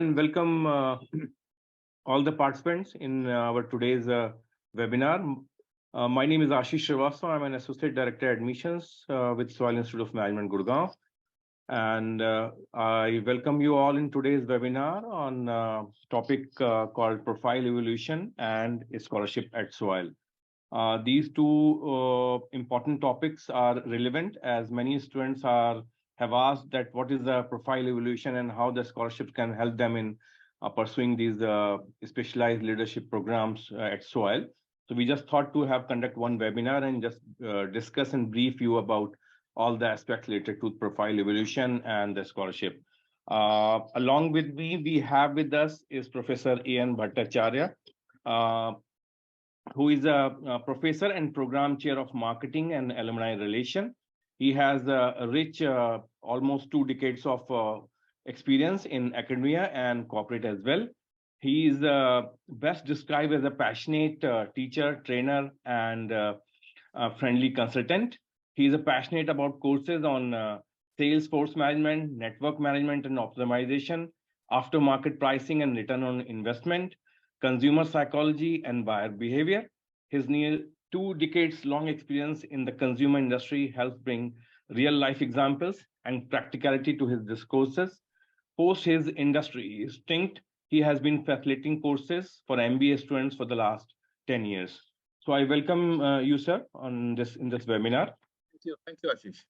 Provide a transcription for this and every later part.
Welcome all the participants in our today's webinar. My name is Ashish Srivastava. I'm an Associate Director Admissions with Soil Institute of Management, Gurgaon. And I welcome you all in today's webinar on topic called Profile Evolution and Scholarship at Soil. These two important topics are relevant as many students have asked that what is the profile evolution and how the scholarships can help them in pursuing these specialized leadership programs at SOIL. So we just thought to conduct one webinar and just discuss and brief you about all the aspects related to profile evolution and the scholarship. Along with me, we have with us is Professor A.N. Bhattacharya, who is a professor and program chair of marketing and alumni relation. He has a rich, almost 2 decades of experience in academia and corporate as well. He is best described as a passionate teacher, trainer, and friendly consultant. He is passionate about courses on sales force management, network management and optimization, aftermarket pricing and return on investment, consumer psychology and buyer behavior. His near 2 decades long experience in the consumer industry helps bring real life examples and practicality to his discourses. Post his industry stint, he has been facilitating courses for MBA students for the last 10 years. So I welcome you, sir, in this webinar. Thank you, Ashish.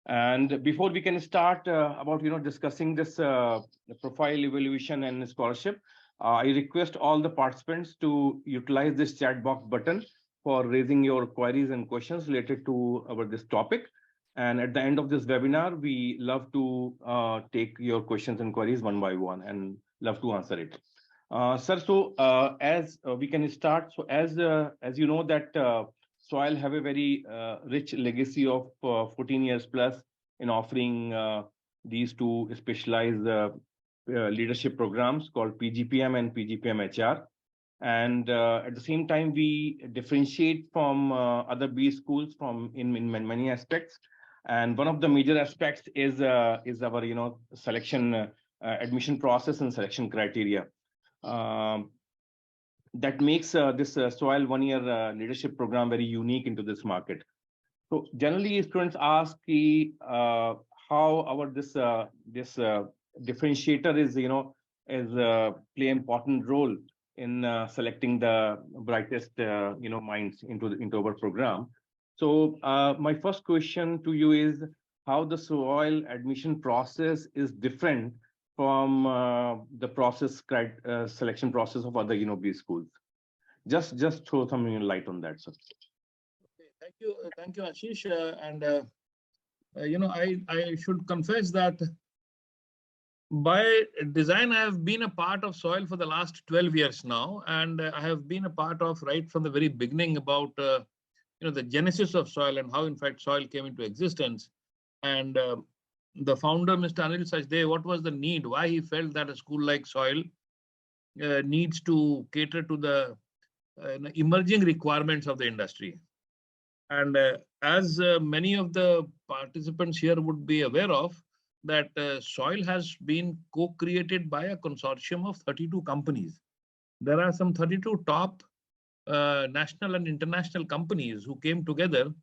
And before we can start about discussing this profile evaluation and scholarship, I request all the participants to utilize this chat box button for raising your queries and questions related to this topic. And at the end of this webinar, we love to take your questions and queries one by one and love to answer it. Sir, so as we can start, so as you know that SOIL have a very rich legacy of 14 years plus in offering these two specialized leadership programs called PGPM and PGPM HR. And at the same time, we differentiate from other B schools in many aspects. And one of the major aspects is our selection admission process and selection criteria. That makes this SOIL 1-year leadership program very unique into this market. So generally, students ask how our this differentiator is play important role in selecting the brightest minds into our program. So my first question to you is how the SOIL admission process is different from the selection process of other B schools. Just throw some light on that, sir. Okay, thank you, Ashish. I should confess that by design, I have been a part of SOIL for the last 12 years now, and I have been a part of right from the very beginning about the genesis of SOIL and how, in fact, SOIL came into existence. And the founder, Mr. Anil Sachdev, what was the need? Why he felt that a school like SOIL needs to cater to the emerging requirements of the industry. And as many of the participants here would be aware of, that SOIL has been co-created by a consortium of 32 companies. There are some 32 top national and international companies who came together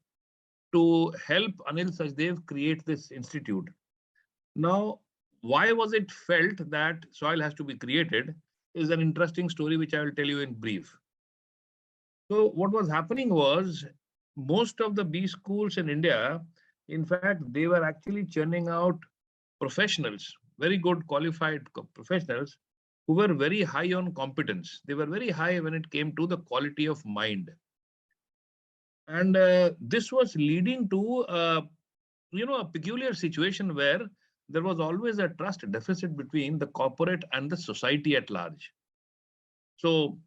to help Anil Sachdev create this institute. Now, why was it felt that SOIL has to be created is an interesting story which I will tell you in brief. So what was happening was most of the B schools in India, in fact, they were actually churning out professionals, very good qualified professionals who were very high on competence. They were very high when it came to the quality of mind. And this was leading to a peculiar situation where there was always a trust deficit between the corporate and the society at large. So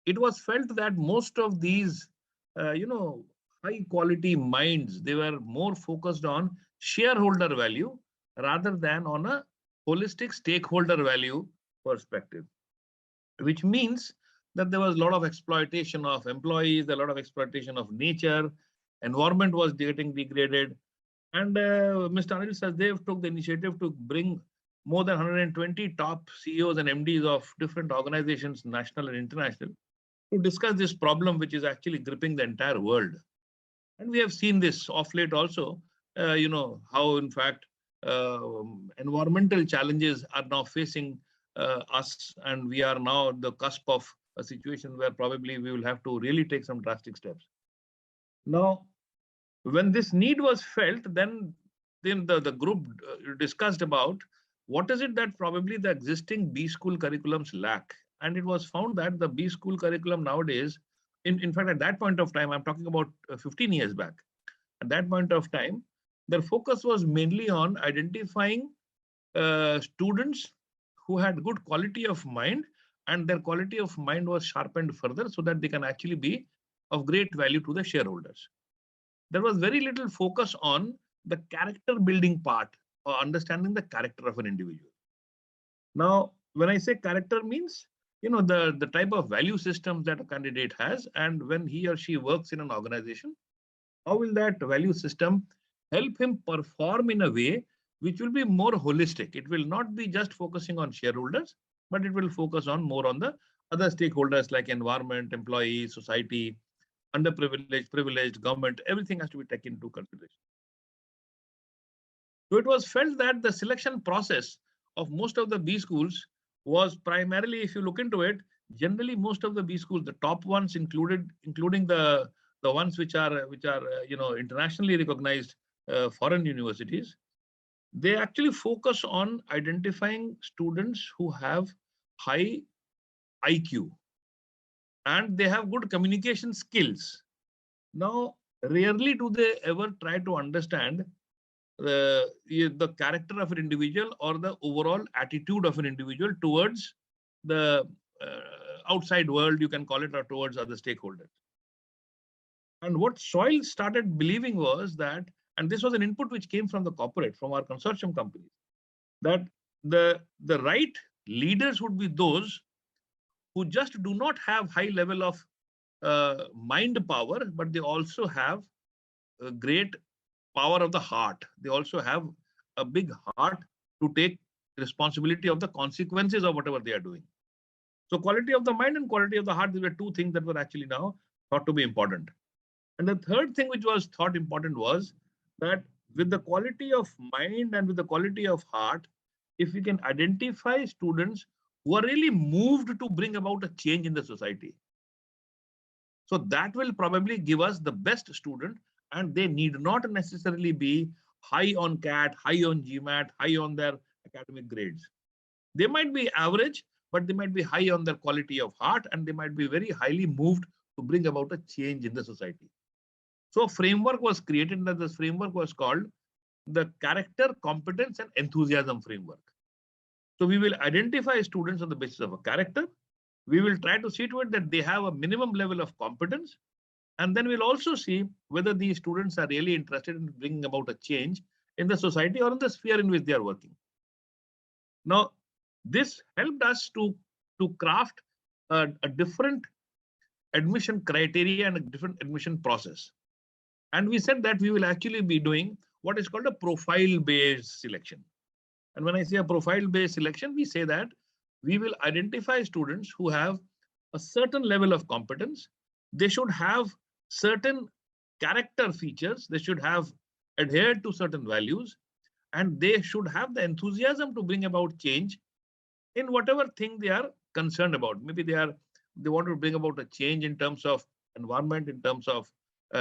it was felt that most of these, high quality minds, they were more focused on shareholder value rather than on a holistic stakeholder value perspective, which means that there was a lot of exploitation of employees, a lot of exploitation of nature, environment was getting degraded. And Mr. Anil Sachdev took the initiative to bring more than 120 top CEOs and MDs of different organizations, national and international, to discuss this problem, which is actually gripping the entire world. And we have seen this off late also, how in fact environmental challenges are now facing us, and we are now at the cusp of a situation where probably we will have to really take some drastic steps. Now, when this need was felt, then the group discussed about what is it that probably the existing B school curriculums lack. And it was found that the B school curriculum nowadays, in fact, at that point of time, I'm talking about 15 years back, at that point of time, their focus was mainly on identifying students who had good quality of mind, and their quality of mind was sharpened further so that they can actually be of great value to the shareholders. There was very little focus on the character building part, or understanding the character of an individual. Now, when I say character means, the type of value systems that a candidate has, and when he or she works in an organization, how will that value system help him perform in a way which will be more holistic? It will not be just focusing on shareholders, but it will focus on more on the other stakeholders like environment, employees, society, underprivileged, privileged, government. Everything has to be taken into consideration. So it was felt that the selection process of most of the B schools was primarily, if you look into it, generally most of the B schools, the top ones including the ones which are internationally recognized foreign universities, they actually focus on identifying students who have high IQ and they have good communication skills. Now, rarely do they ever try to understand the character of an individual or the overall attitude of an individual towards the outside world, you can call it, or towards other stakeholders. And what Soil started believing was that, and this was an input which came from the corporate, from our consortium companies, that the right leaders would be those who just do not have high level of mind power, but they also have a great power of the heart. They also have a big heart to take responsibility of the consequences of whatever they are doing. So quality of the mind and quality of the heart, these were two things that were actually now thought to be important. And the third thing which was thought important was that with the quality of mind and with the quality of heart, if we can identify students who are really moved to bring about a change in the society, so that will probably give us the best student, and they need not necessarily be high on CAT, high on GMAT, high on their academic grades. They might be average, but they might be high on their quality of heart, and they might be very highly moved to bring about a change in the society. So a framework was created, and this framework was called the Character, Competence, and Enthusiasm Framework. So we will identify students on the basis of a character. We will try to see to it that they have a minimum level of competence. And then we'll also see whether these students are really interested in bringing about a change in the society or in the sphere in which they are working. Now, this helped us to craft a different admission criteria and a different admission process. And we said that we will actually be doing what is called a profile-based selection. And when I say a profile-based selection, we say that we will identify students who have a certain level of competence. They should have certain character features. They should have adhered to certain values, and they should have the enthusiasm to bring about change in whatever thing they are concerned about. Maybe they want to bring about a change in terms of environment, in terms of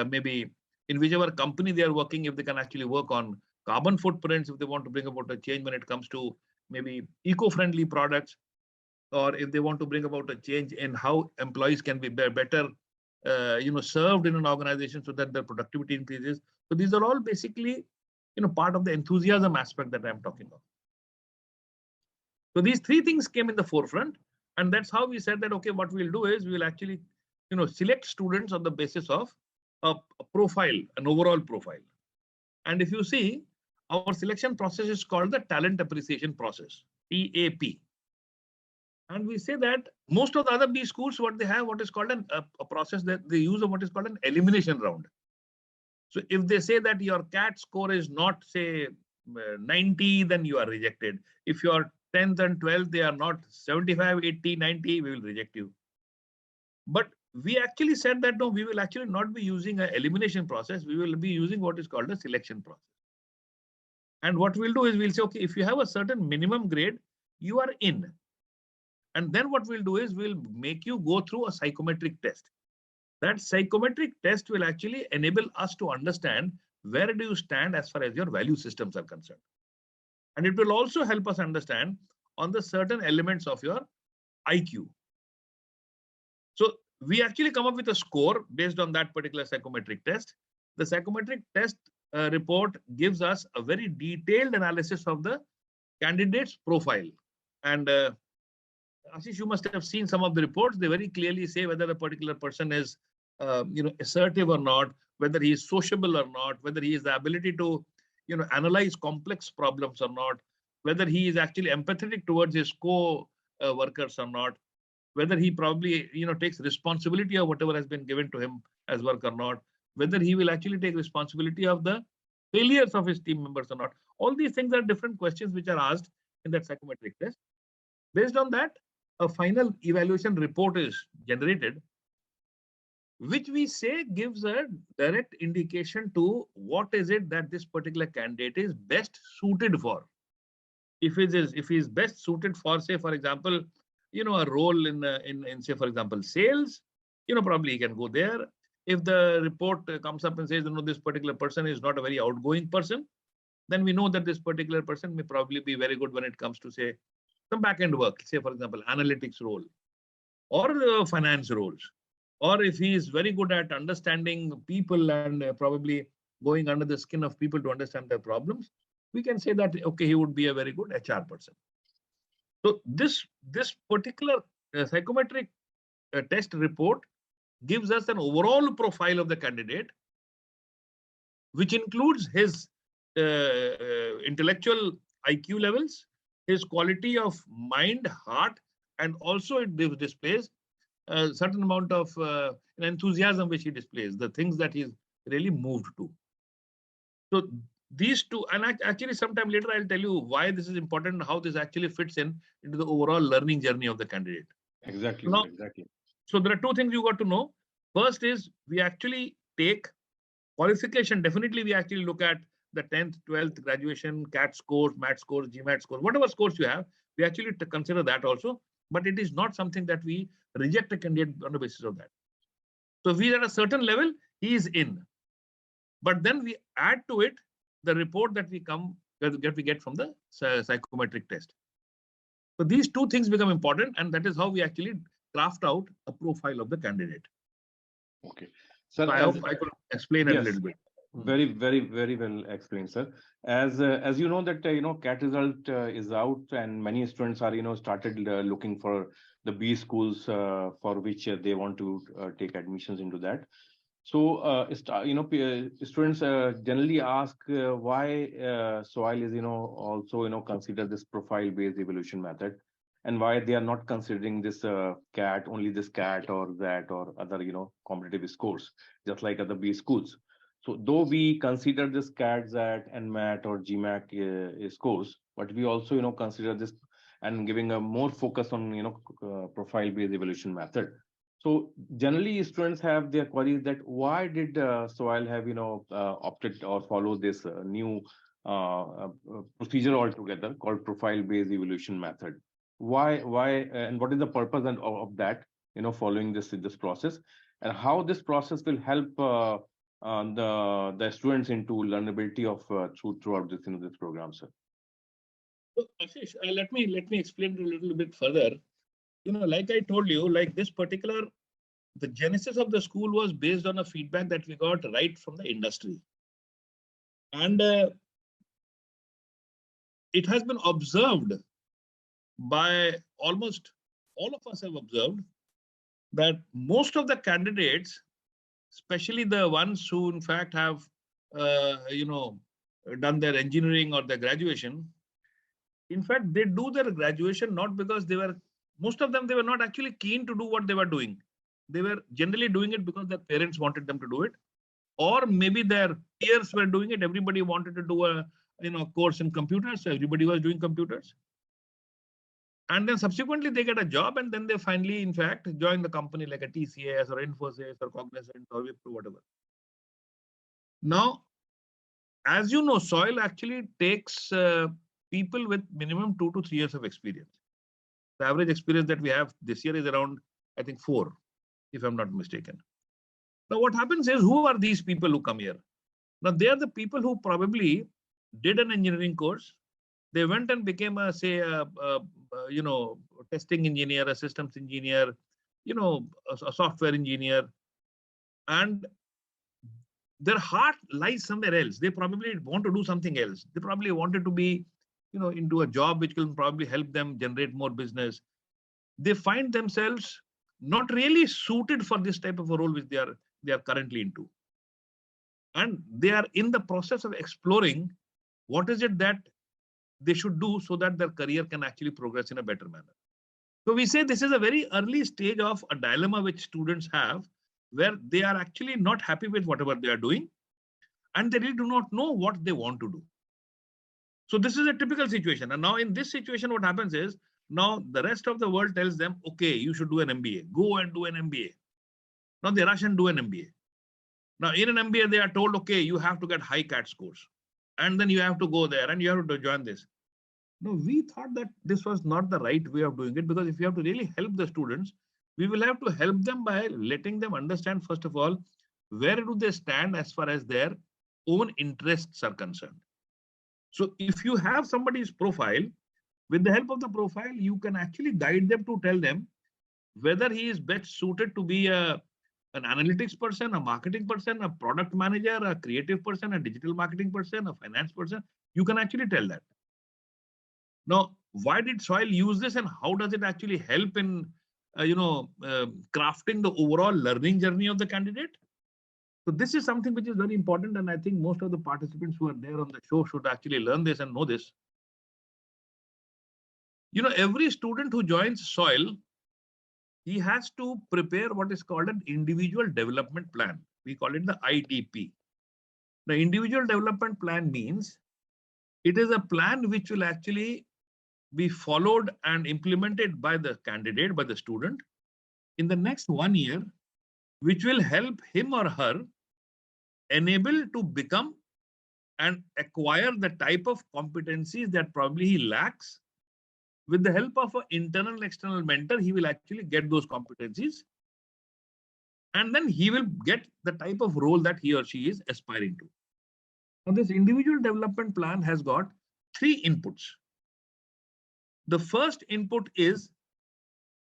maybe in whichever company they are working, if they can actually work on carbon footprints, if they want to bring about a change when it comes to maybe eco-friendly products, or if they want to bring about a change in how employees can be better served in an organization so that their productivity increases. So these are all basically part of the enthusiasm aspect that I'm talking of. So these three things came in the forefront, and that's how we said that, okay, what we'll do is we will actually select students on the basis of a profile, an overall profile. And if you see, our selection process is called the talent appreciation process, TAP. And we say that most of the other B schools, what they have, what is called a process that they use of what is called an elimination round. So if they say that your CAT score is not, say, 90, then you are rejected. If you are 10th and 12th, they are not 75, 80, 90, we will reject you. But we actually said that no, we will actually not be using an elimination process. We will be using what is called a selection process. And what we'll do is we'll say, okay, if you have a certain minimum grade, you are in. And then what we'll do is we'll make you go through a psychometric test. That psychometric test will actually enable us to understand where do you stand as far as your value systems are concerned. And it will also help us understand on the certain elements of your IQ. So we actually come up with a score based on that particular psychometric test. The psychometric test report gives us a very detailed analysis of the candidate's profile. And Ashish, you must have seen some of the reports. They very clearly say whether a particular person is assertive or not, whether he is sociable or not, whether he has the ability to analyze complex problems or not, whether he is actually empathetic towards his co-workers or not, whether he probably takes responsibility of whatever has been given to him as work or not, whether he will actually take responsibility of the failures of his team members or not. All these things are different questions which are asked in that psychometric test. Based on that, a final evaluation report is generated, which we say gives a direct indication to what is it that this particular candidate is best suited for. If he is best suited for, say, for example, a role in say, for example, sales, probably he can go there. If the report comes up and says, this particular person is not a very outgoing person, then we know that this particular person may probably be very good when it comes to, say, some back-end work, say, for example, analytics role or finance roles. Or if he is very good at understanding people and probably going under the skin of people to understand their problems, we can say that, okay, he would be a very good HR person. So this particular psychometric test report gives us an overall profile of the candidate, which includes his intellectual IQ levels, his quality of mind, heart, and also it displays a certain amount of enthusiasm which he displays, the things that he's really moved to. So these two, and actually sometime later I'll tell you why this is important and how this actually fits into the overall learning journey of the candidate. Exactly. Now, exactly. So there are two things you got to know. First is we actually take qualification. Definitely we actually look at the 10th, 12th, graduation, CAT scores, MAT scores, GMAT scores, whatever scores you have, we actually consider that also. But it is not something that we reject a candidate on the basis of that. So if he's at a certain level, he is in. But then we add to it the report that we get from the psychometric test. So these two things become important, and that is how we actually craft out a profile of the candidate. Okay. Sir, So I hope I could explain it a little bit. Very, very, very well explained, sir. As you know that CAT result is out, and many students are started looking for the B schools for which they want to take admissions into that. So students generally ask why SOIL is also consider this profile based evaluation method, and why they are not considering this CAT, only this CAT or that or other competitive scores, just like other B schools. So though we consider this CAT, ZAT, and MAT or GMAT scores, but we also consider this and giving a more focus on profile based evaluation method. So generally students have their queries that why did SOIL have opted or follow this new procedure altogether called profile based evaluation method. Why and what is the purpose of that following this process, and how this process will help the students into learnability of throughout this program, sir. So Ashish, let me explain it a little bit further. Like I told you, like this particular, the genesis of the school was based on a feedback that we got right from the industry. And it has been observed by almost all of us have observed that most of the candidates, especially the ones who in fact have, done their engineering or their graduation, in fact, they do their graduation not because most of them, they were not actually keen to do what they were doing. They were generally doing it because their parents wanted them to do it, or maybe their peers were doing it. Everybody wanted to do a course in computers. So everybody was doing computers. And then subsequently they get a job, and then they finally, in fact, join the company like a TCS or Infosys or Cognizant or Wipro, whatever. Now, as you know, soil actually takes people with minimum 2 to 3 years of experience. The average experience that we have this year is around, I think, 4, if I'm not mistaken. Now, what happens is, who are these people who come here? Now, they are the people who probably did an engineering course. They went and became a, say, testing engineer, a systems engineer, a software engineer, and their heart lies somewhere else. They probably want to do something else. They probably wanted to be, into a job which will probably help them generate more business. They find themselves not really suited for this type of a role which they are currently into. And they are in the process of exploring what is it that they should do so that their career can actually progress in a better manner. So we say this is a very early stage of a dilemma which students have, where they are actually not happy with whatever they are doing, and they really do not know what they want to do. So this is a typical situation. And now in this situation, what happens is, now the rest of the world tells them, okay, you should do an MBA, go and do an MBA. Now they rush and do an MBA. Now in an MBA, they are told, okay, you have to get high CAT scores, and then you have to go there and you have to join this. No, we thought that this was not the right way of doing it, because if you have to really help the students, we will have to help them by letting them understand, first of all, where do they stand as far as their own interests are concerned. So if you have somebody's profile, with the help of the profile, you can actually guide them to tell them whether he is best suited to be an analytics person, a marketing person, a product manager, a creative person, a digital marketing person, a finance person. You can actually tell that. Now, why did soil use this, and how does it actually help in, crafting the overall learning journey of the candidate? So this is something which is very important, and I think most of the participants who are there on the show should actually learn this and know this. Every student who joins soil, he has to prepare what is called an individual development plan. We call it the IDP. The individual development plan means it is a plan which will actually be followed and implemented by the candidate, by the student, in the next 1 year, which will help him or her enable to become and acquire the type of competencies that probably he lacks. With the help of an internal and external mentor, he will actually get those competencies, and then he will get the type of role that he or she is aspiring to. Now, this individual development plan has got 3 inputs. The first input is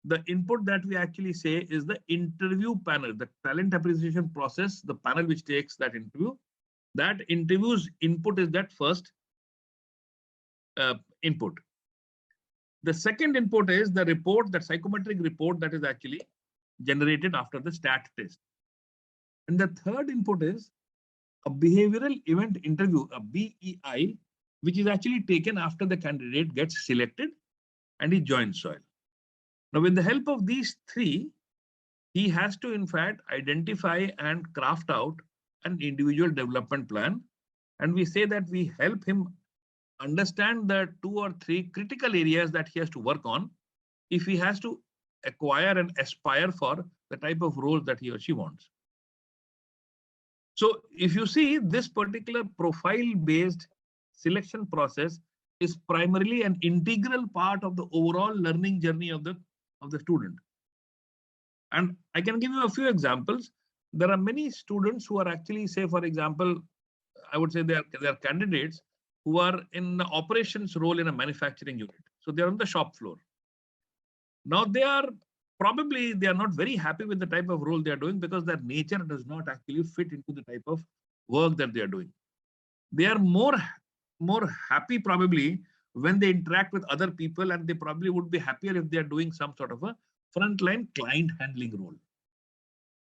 the input that we actually say is the interview panel, the talent appreciation process, the panel which takes that interview. That interview's input is that first input. The second input is the report, that psychometric report that is actually generated after the STAT test. And the third input is a behavioral event interview, a BEI, which is actually taken after the candidate gets selected and he joins soil. Now, with the help of these 3, he has to, in fact, identify and craft out an individual development plan. And we say that we help him understand the 2 or 3 critical areas that he has to work on if he has to acquire and aspire for the type of role that he or she wants. So if you see, this particular profile-based selection process is primarily an integral part of the overall learning journey of the student. And I can give you a few examples. There are many students who are actually, say, for example, I would say they are candidates who are in the operations role in a manufacturing unit. So they're on the shop floor. Now they are not very happy with the type of role they are doing, because their nature does not actually fit into the type of work that they are doing. They are more happy probably when they interact with other people, and they probably would be happier if they are doing some sort of a frontline client handling role.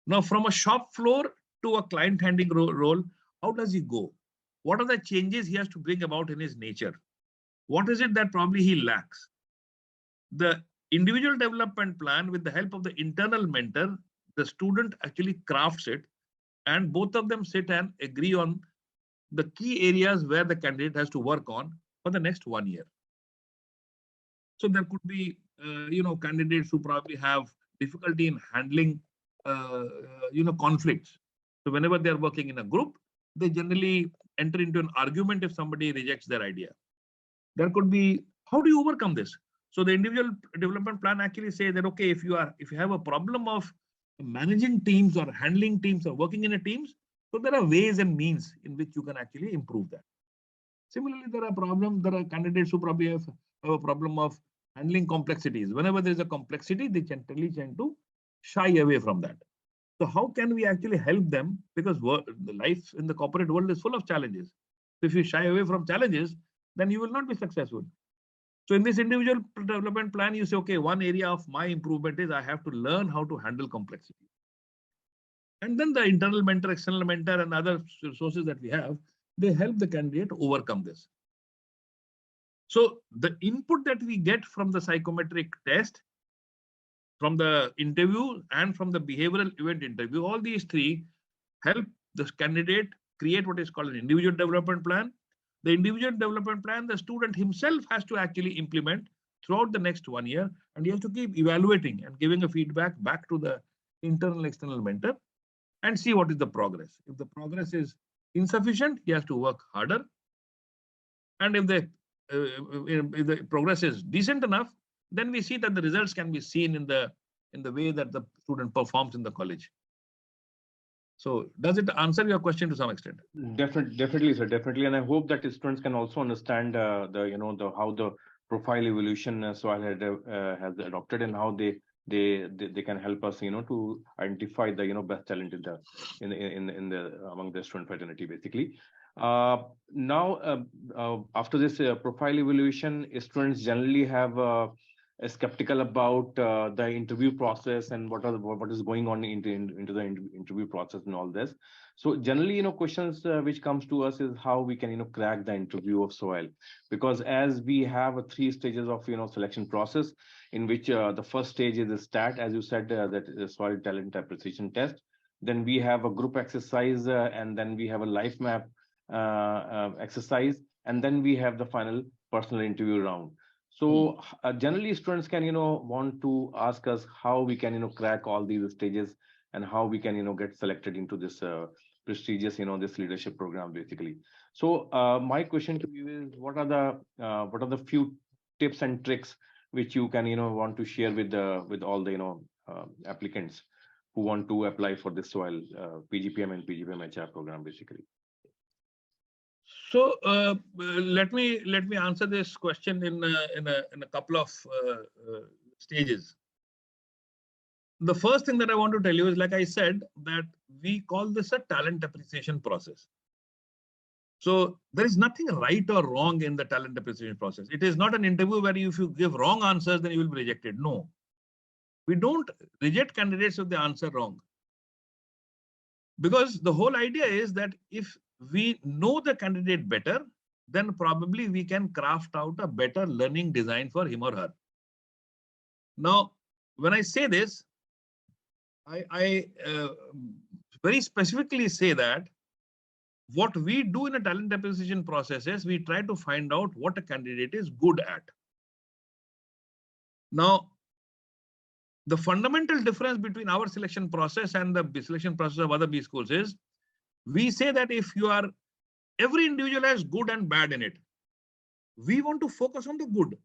Now, from a shop floor to a client handling role, how does he go? What are the changes he has to bring about in his nature? What is it that probably he lacks? The individual development plan, with the help of the internal mentor, the student actually crafts it, and both of them sit and agree on the key areas where the candidate has to work on for the next 1 year. So there could be, candidates who probably have difficulty in handling, conflicts. So whenever they are working in a group, they generally enter into an argument if somebody rejects their idea. There could be, how do you overcome this? So the individual development plan actually say that, okay, if you have a problem of managing teams or handling teams or working in a teams, so there are ways and means in which you can actually improve that. Similarly, there are candidates who probably have a problem of handling complexities. Whenever there is a complexity, they generally tend to shy away from that. So how can we actually help them? Because the life in the corporate world is full of challenges. So if you shy away from challenges, then you will not be successful. So in this individual development plan, you say, okay, one area of my improvement is I have to learn how to handle complexity. And then the internal mentor, external mentor, and other sources that we have, they help the candidate overcome this. So the input that we get from the psychometric test, from the interview, and from the behavioral event interview, all these three help the candidate create what is called an individual development plan. The individual development plan, the student himself has to actually implement throughout the next 1 year, and he has to keep evaluating and giving a feedback back to the internal external mentor and see what is the progress. If the progress is insufficient, he has to work harder. And if the progress is decent enough, then we see that the results can be seen in the way that the student performs in the college. So does it answer your question to some extent? Definitely, sir. Definitely, and I hope that students can also understand how the profile evolution SOIL has adopted, and how they can help us, to identify the best talent in the among the student fraternity, basically. Now, after this profile evaluation, students generally have skeptical about the interview process and what is going on into the interview process and all this. So generally, questions which comes to us is how we can crack the interview of SOIL, because as we have 3 stages of selection process, in which the first stage is the STAT, as you said, that is SOIL talent appreciation test. Then we have a group exercise, and then we have a life map exercise, and then we have the final personal interview round. So generally, students can want to ask us how we can crack all these stages, and how we can get selected into this prestigious this leadership program, basically. So my question to you is, what are the few tips and tricks which you can want to share with all the applicants who want to apply for this SOIL PGPM and PGPM HR program, basically? So let me answer this question in a couple of stages. The first thing that I want to tell you is, like I said, that we call this a talent appreciation process. So there is nothing right or wrong in the talent appreciation process. It is not an interview where if you give wrong answers, then you will be rejected. No, we don't reject candidates if they answer wrong. Because the whole idea is that if we know the candidate better, then probably we can craft out a better learning design for him or her. Now, when I say this, I very specifically say that what we do in a talent acquisition process is we try to find out what a candidate is good at. Now, the fundamental difference between our selection process and the selection process of other B schools is, we say that if you are, every individual has good and bad in it. We want to focus on the good.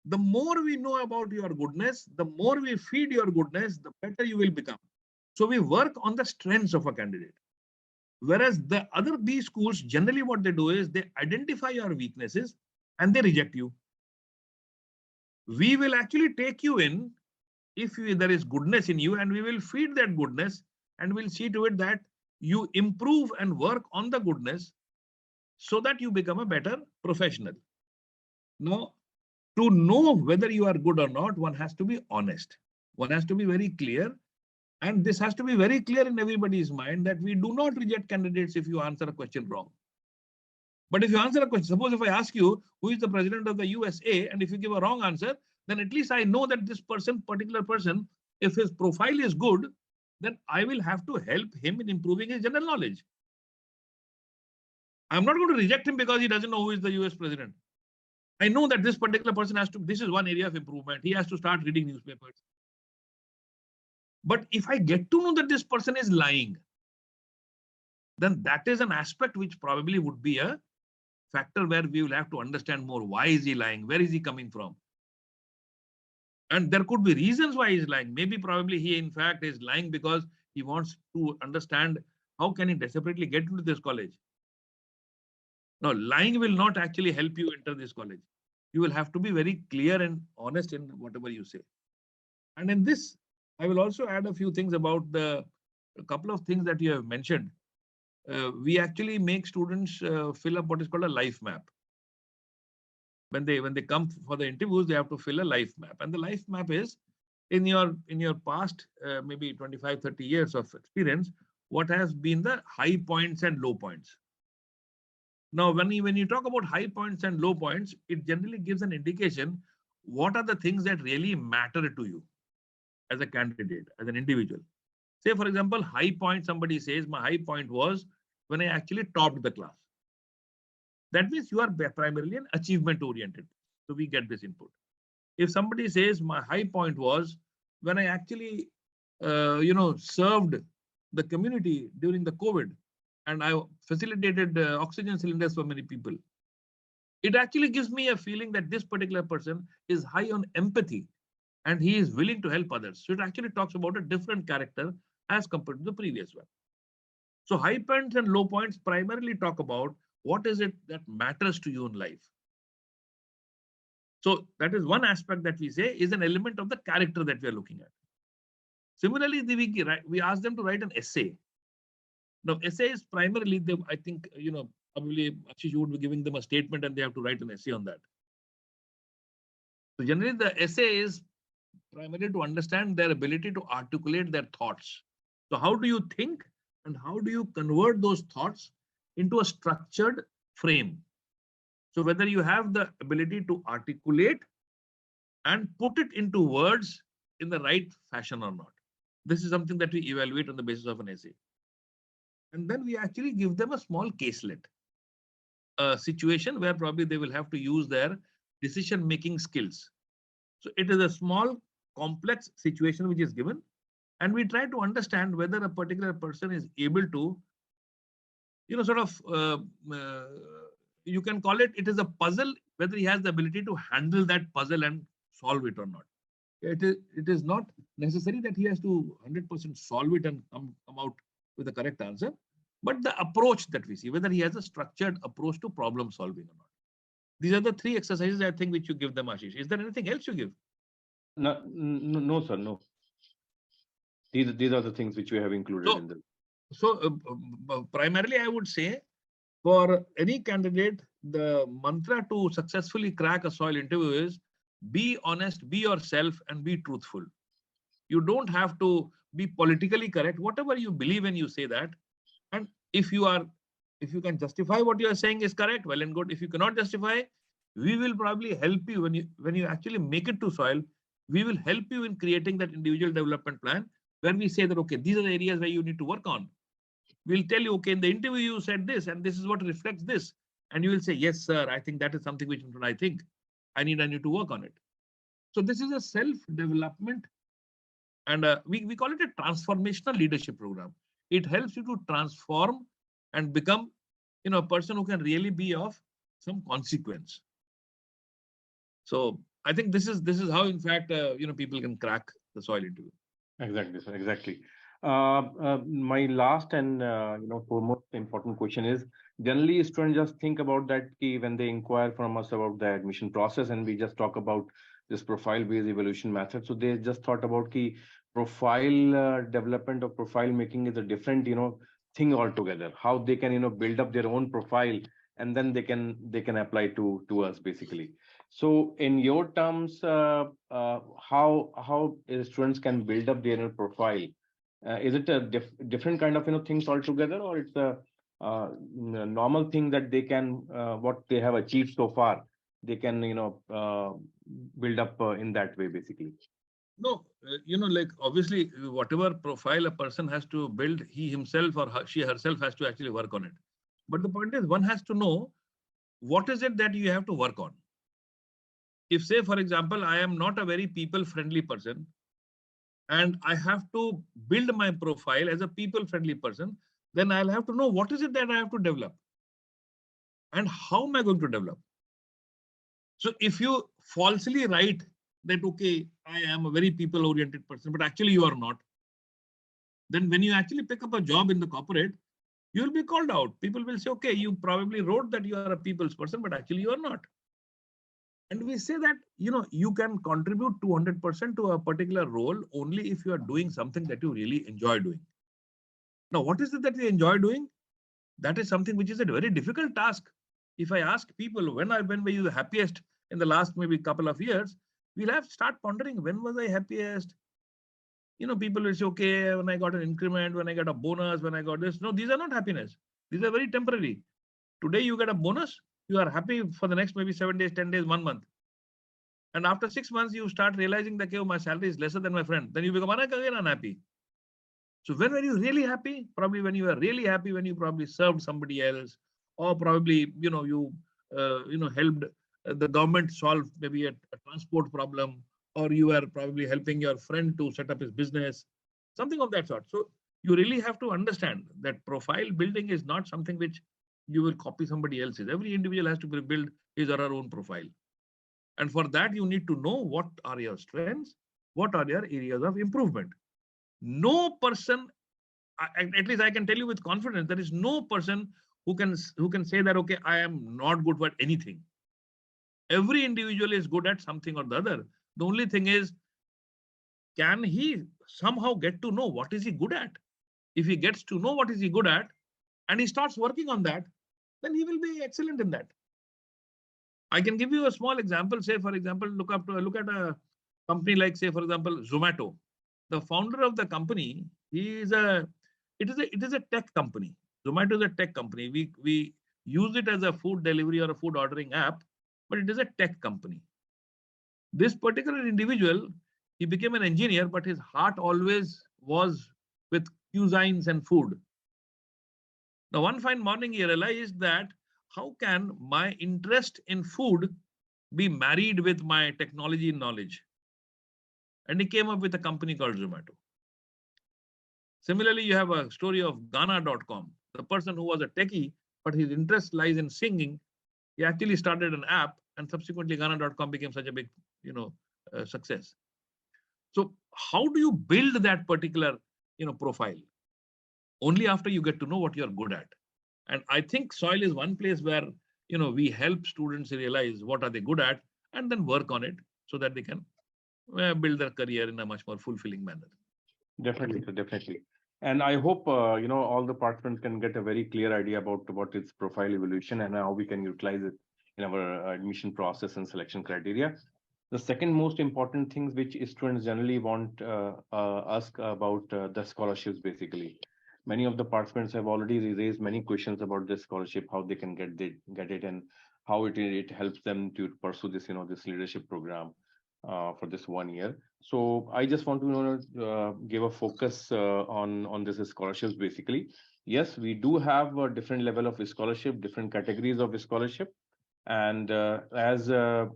The more we know about your goodness, the more we feed your goodness, the better you will become. So we work on the strengths of a candidate. Whereas the other B schools, generally what they do is they identify your weaknesses and they reject you. We will actually take you in if there is goodness in you, and we will feed that goodness, and we'll see to it that you improve and work on the goodness so that you become a better professional. Now, to know whether you are good or not, one has to be honest. One has to be very clear. And this has to be very clear in everybody's mind that we do not reject candidates if you answer a question wrong. But if you answer a question, suppose if I ask you, who is the president of the USA, and if you give a wrong answer, then at least I know that this particular person, if his profile is good, then I will have to help him in improving his general knowledge. I'm not going to reject him because he doesn't know who is the US president. I know that this particular person has to, this is one area of improvement. He has to start reading newspapers. But if I get to know that this person is lying, then that is an aspect which probably would be a factor where we will have to understand more. Why is he lying? Where is he coming from? And there could be reasons why he's lying. Maybe probably he in fact is lying because he wants to understand how can he desperately get into this college. No, lying will not actually help you enter this college. You will have to be very clear and honest in whatever you say. And in this, I will also add a few things about a couple of things that you have mentioned. We actually make students fill up what is called a life map. When they come for the interviews, they have to fill a life map. And the life map is in your past, maybe 25, 30 years of experience, what has been the high points and low points. Now, when you talk about high points and low points, it generally gives an indication what are the things that really matter to you as a candidate, as an individual. Say, for example, high point, somebody says, my high point was when I actually topped the class. That means you are primarily an achievement oriented. So we get this input. If somebody says my high point was when I actually, served the community during the COVID and I facilitated oxygen cylinders for many people, it actually gives me a feeling that this particular person is high on empathy and he is willing to help others. So it actually talks about a different character as compared to the previous one. So high points and low points primarily talk about what is it that matters to you in life. So that is one aspect that we say is an element of the character that we are looking at. Similarly, we ask them to write an essay. Now, essay is primarily, I think, probably Ashish, you would be giving them a statement and they have to write an essay on that. So generally, the essay is primarily to understand their ability to articulate their thoughts. So how do you think and how do you convert those thoughts into a structured frame? So whether you have the ability to articulate and put it into words in the right fashion or not. This is something that we evaluate on the basis of an essay. And then we actually give them a small caselet, a situation where probably they will have to use their decision-making skills. So it is a small, complex situation which is given, and we try to understand whether a particular person is able to, you can call it is a puzzle, whether he has the ability to handle that puzzle and solve it or not. It is not necessary that he has to 100% solve it and come out with the correct answer, but the approach that we see, whether he has a structured approach to problem solving or not. These are the three exercises I think which you give them, Ashish. Is there anything else you give? No, sir, no. These are the things which we have included in the. So primarily, I would say for any candidate, the mantra to successfully crack a soil interview is be honest, be yourself, and be truthful. You don't have to be politically correct. Whatever you believe in, you say that. And if you can justify what you are saying is correct, well and good. If you cannot justify, we will probably help you when you actually make it to soil. We will help you in creating that individual development plan where we say that, okay, these are the areas where you need to work on. We'll tell you, okay, in the interview you said this, and this is what reflects this. And you will say, yes, sir, I think that is something which I think I need to work on it. So this is a self-development, and we call it a transformational leadership program. It helps you to transform and become, a person who can really be of some consequence. So I think this is how, in fact, people can crack the soil interview. Exactly, sir. Exactly. My last and foremost important question is: generally, students just think about that key when they inquire from us about the admission process, and we just talk about this profile-based evaluation method. So they just thought about key profile development or profile making is a different thing altogether. How they can build up their own profile, and then they can apply to us basically. So in your terms, how students can build up their profile? Is it a different kind of things altogether, or it's a normal thing that they can what they have achieved so far, they can build up in that way basically? No, like obviously whatever profile a person has to build, he himself or she herself has to actually work on it. But the point is, one has to know what is it that you have to work on. If, say, for example, I am not a very people-friendly person, and I have to build my profile as a people-friendly person, then I'll have to know what is it that I have to develop and how am I going to develop. So if you falsely write that, okay, I am a very people-oriented person, but actually you are not, then when you actually pick up a job in the corporate, you will be called out. People will say, okay, you probably wrote that you are a people's person, but actually you are not. And we say that, you can contribute 200% to a particular role only if you are doing something that you really enjoy doing. Now, what is it that you enjoy doing? That is something which is a very difficult task. If I ask people, when were you the happiest in the last maybe couple of years, we'll have to start pondering, when was I happiest? People will say, okay, when I got an increment, when I got a bonus, when I got this. No, these are not happiness. These are very temporary. Today you get a bonus, you are happy for the next maybe 7 days, 10 days, 1 month. And after 6 months, you start realizing that, okay, my salary is lesser than my friend. Then you become again unhappy. So when were you really happy? Probably when you were really happy, when you probably served somebody else, or probably, you helped the government solve maybe a transport problem, or you were probably helping your friend to set up his business, something of that sort. So you really have to understand that profile building is not something which you will copy somebody else's. Every individual has to build his or her own profile. And for that, you need to know what are your strengths, what are your areas of improvement. No person, at least I can tell you with confidence, there is no person who can say that, okay, I am not good at anything. Every individual is good at something or the other. The only thing is, can he somehow get to know what is he good at? If he gets to know what is he good at and he starts working on that, then he will be excellent in that. I can give you a small example. Say, for example, look at a company like, say, for example, Zomato. The founder of the company, it is a tech company. Zomato is a tech company. We use it as a food delivery or a food ordering app, but it is a tech company. This particular individual, he became an engineer, but his heart always was with cuisines and food. Now, one fine morning, he realized that how can my interest in food be married with my technology knowledge? And he came up with a company called Zomato. Similarly, you have a story of Ghana.com. The person who was a techie, but his interest lies in singing, he actually started an app, and subsequently Ghana.com became such a big, success. So how do you build that particular, profile? Only after you get to know what you're good at. And I think soil is one place where, we help students realize what are they good at and then work on it so that they can build their career in a much more fulfilling manner. Definitely, definitely. And I hope, all the participants can get a very clear idea about what is profile evaluation and how we can utilize it in our admission process and selection criteria. The second most important things which students generally want ask about the scholarships, basically. Many of the participants have already raised many questions about this scholarship, how they can get it, and how it helps them to pursue this, this leadership program for this 1 year. So I just want to give a focus on this scholarships basically. Yes, we do have a different level of scholarship, different categories of scholarship, and as sir,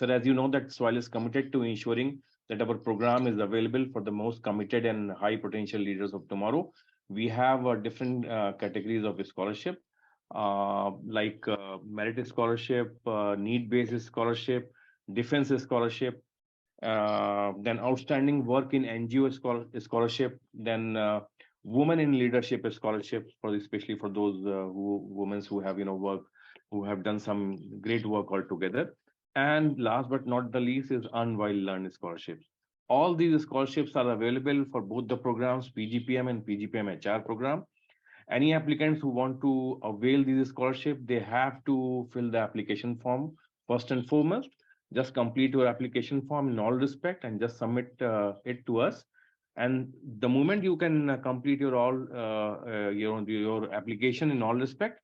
as you know that SWILE is committed to ensuring that our program is available for the most committed and high potential leaders of tomorrow. We have different categories of scholarship, like merit scholarship, need-based scholarship, defense scholarship, then outstanding work in NGO scholarship, then women in leadership scholarship, for especially for those women who have who have done some great work altogether. And last but not the least is Earn While Learn scholarships. All these scholarships are available for both the programs, PGPM and PGPM HR program. Any applicants who want to avail these scholarship, they have to fill the application form first and foremost. Just complete your application form in all respect and just submit it to us. And the moment you can complete your your application in all respect,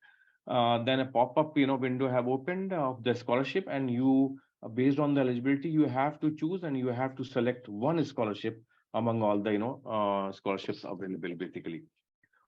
then a pop-up window have opened of the scholarship, and you based on the eligibility you have to choose and you have to select one scholarship among all the scholarships available basically.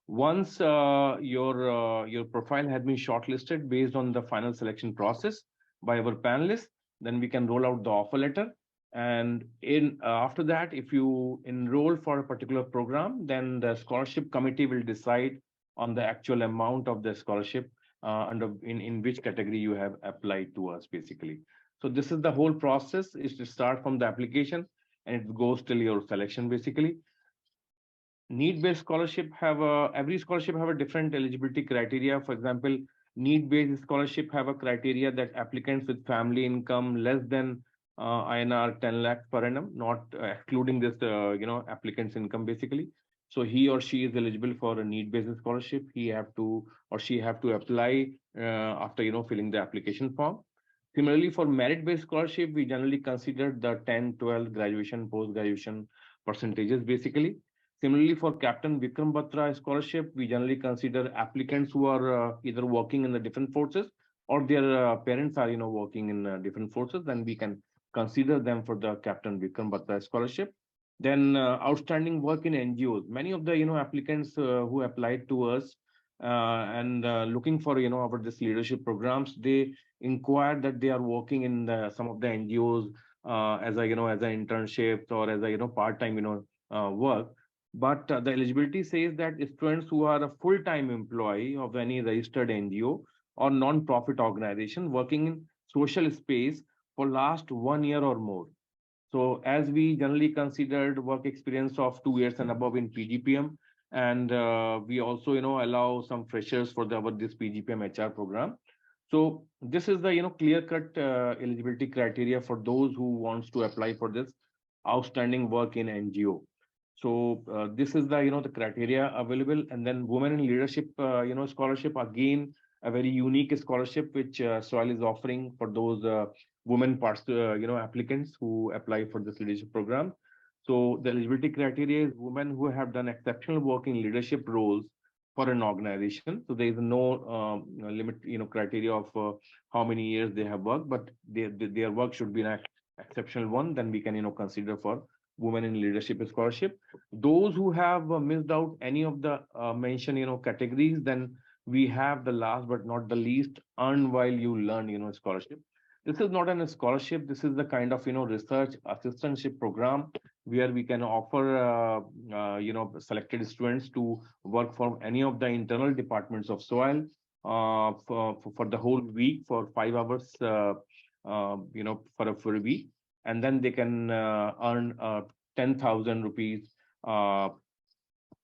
Once your profile has been shortlisted based on the final selection process by our panelists, then we can roll out the offer letter. And in after that, if you enroll for a particular program, then the scholarship committee will decide on the actual amount of the scholarship under in which category you have applied to us, basically. So this is the whole process, is to start from the application and it goes till your selection, basically. Need-based scholarship have a every scholarship have a different eligibility criteria. For example, need-based scholarship have a criteria that applicants with family income less than INR 10 lakh per annum, not excluding this applicant's income, basically. So he or she is eligible for a need-based scholarship. He have to or she have to apply after filling the application form. Similarly, for merit-based scholarship, we generally consider the 10, 12 graduation, post-graduation percentages, basically. Similarly, for Captain Vikram Batra scholarship, we generally consider applicants who are either working in the different forces or their parents are, working in different forces. Then we can consider them for the Captain Vikram Batra scholarship. Then outstanding work in NGOs. Many of the, applicants who applied to us and looking for, our this leadership programs, they inquire that they are working in some of the NGOs as a, as an internship or as a, part-time, work. But the eligibility says that students who are a full-time employee of any registered NGO or non-profit organization working in social space for last 1 year or more. So as we generally considered work experience of 2 years and above in PGPM, and we also allow some freshers for our this PGPM HR program. So this is the clear-cut eligibility criteria for those who wants to apply for this outstanding work in NGO. So this is the the criteria available, and then women in leadership scholarship, again a very unique scholarship which SOIL is offering for those women parts applicants who apply for this leadership program. So the eligibility criteria is women who have done exceptional work in leadership roles for an organization. So there is no limit criteria of how many years they have worked, but their work should be an exceptional one. Then we can consider for women in leadership scholarship. Those who have missed out any of the mentioned categories, then we have the last but not the least, earn while you learn scholarship. This is not a scholarship. This is the kind of research assistantship program where we can offer selected students to work for any of the internal departments of SOIL for the whole week for 5 hours for a week, and then they can earn 10,000 rupees per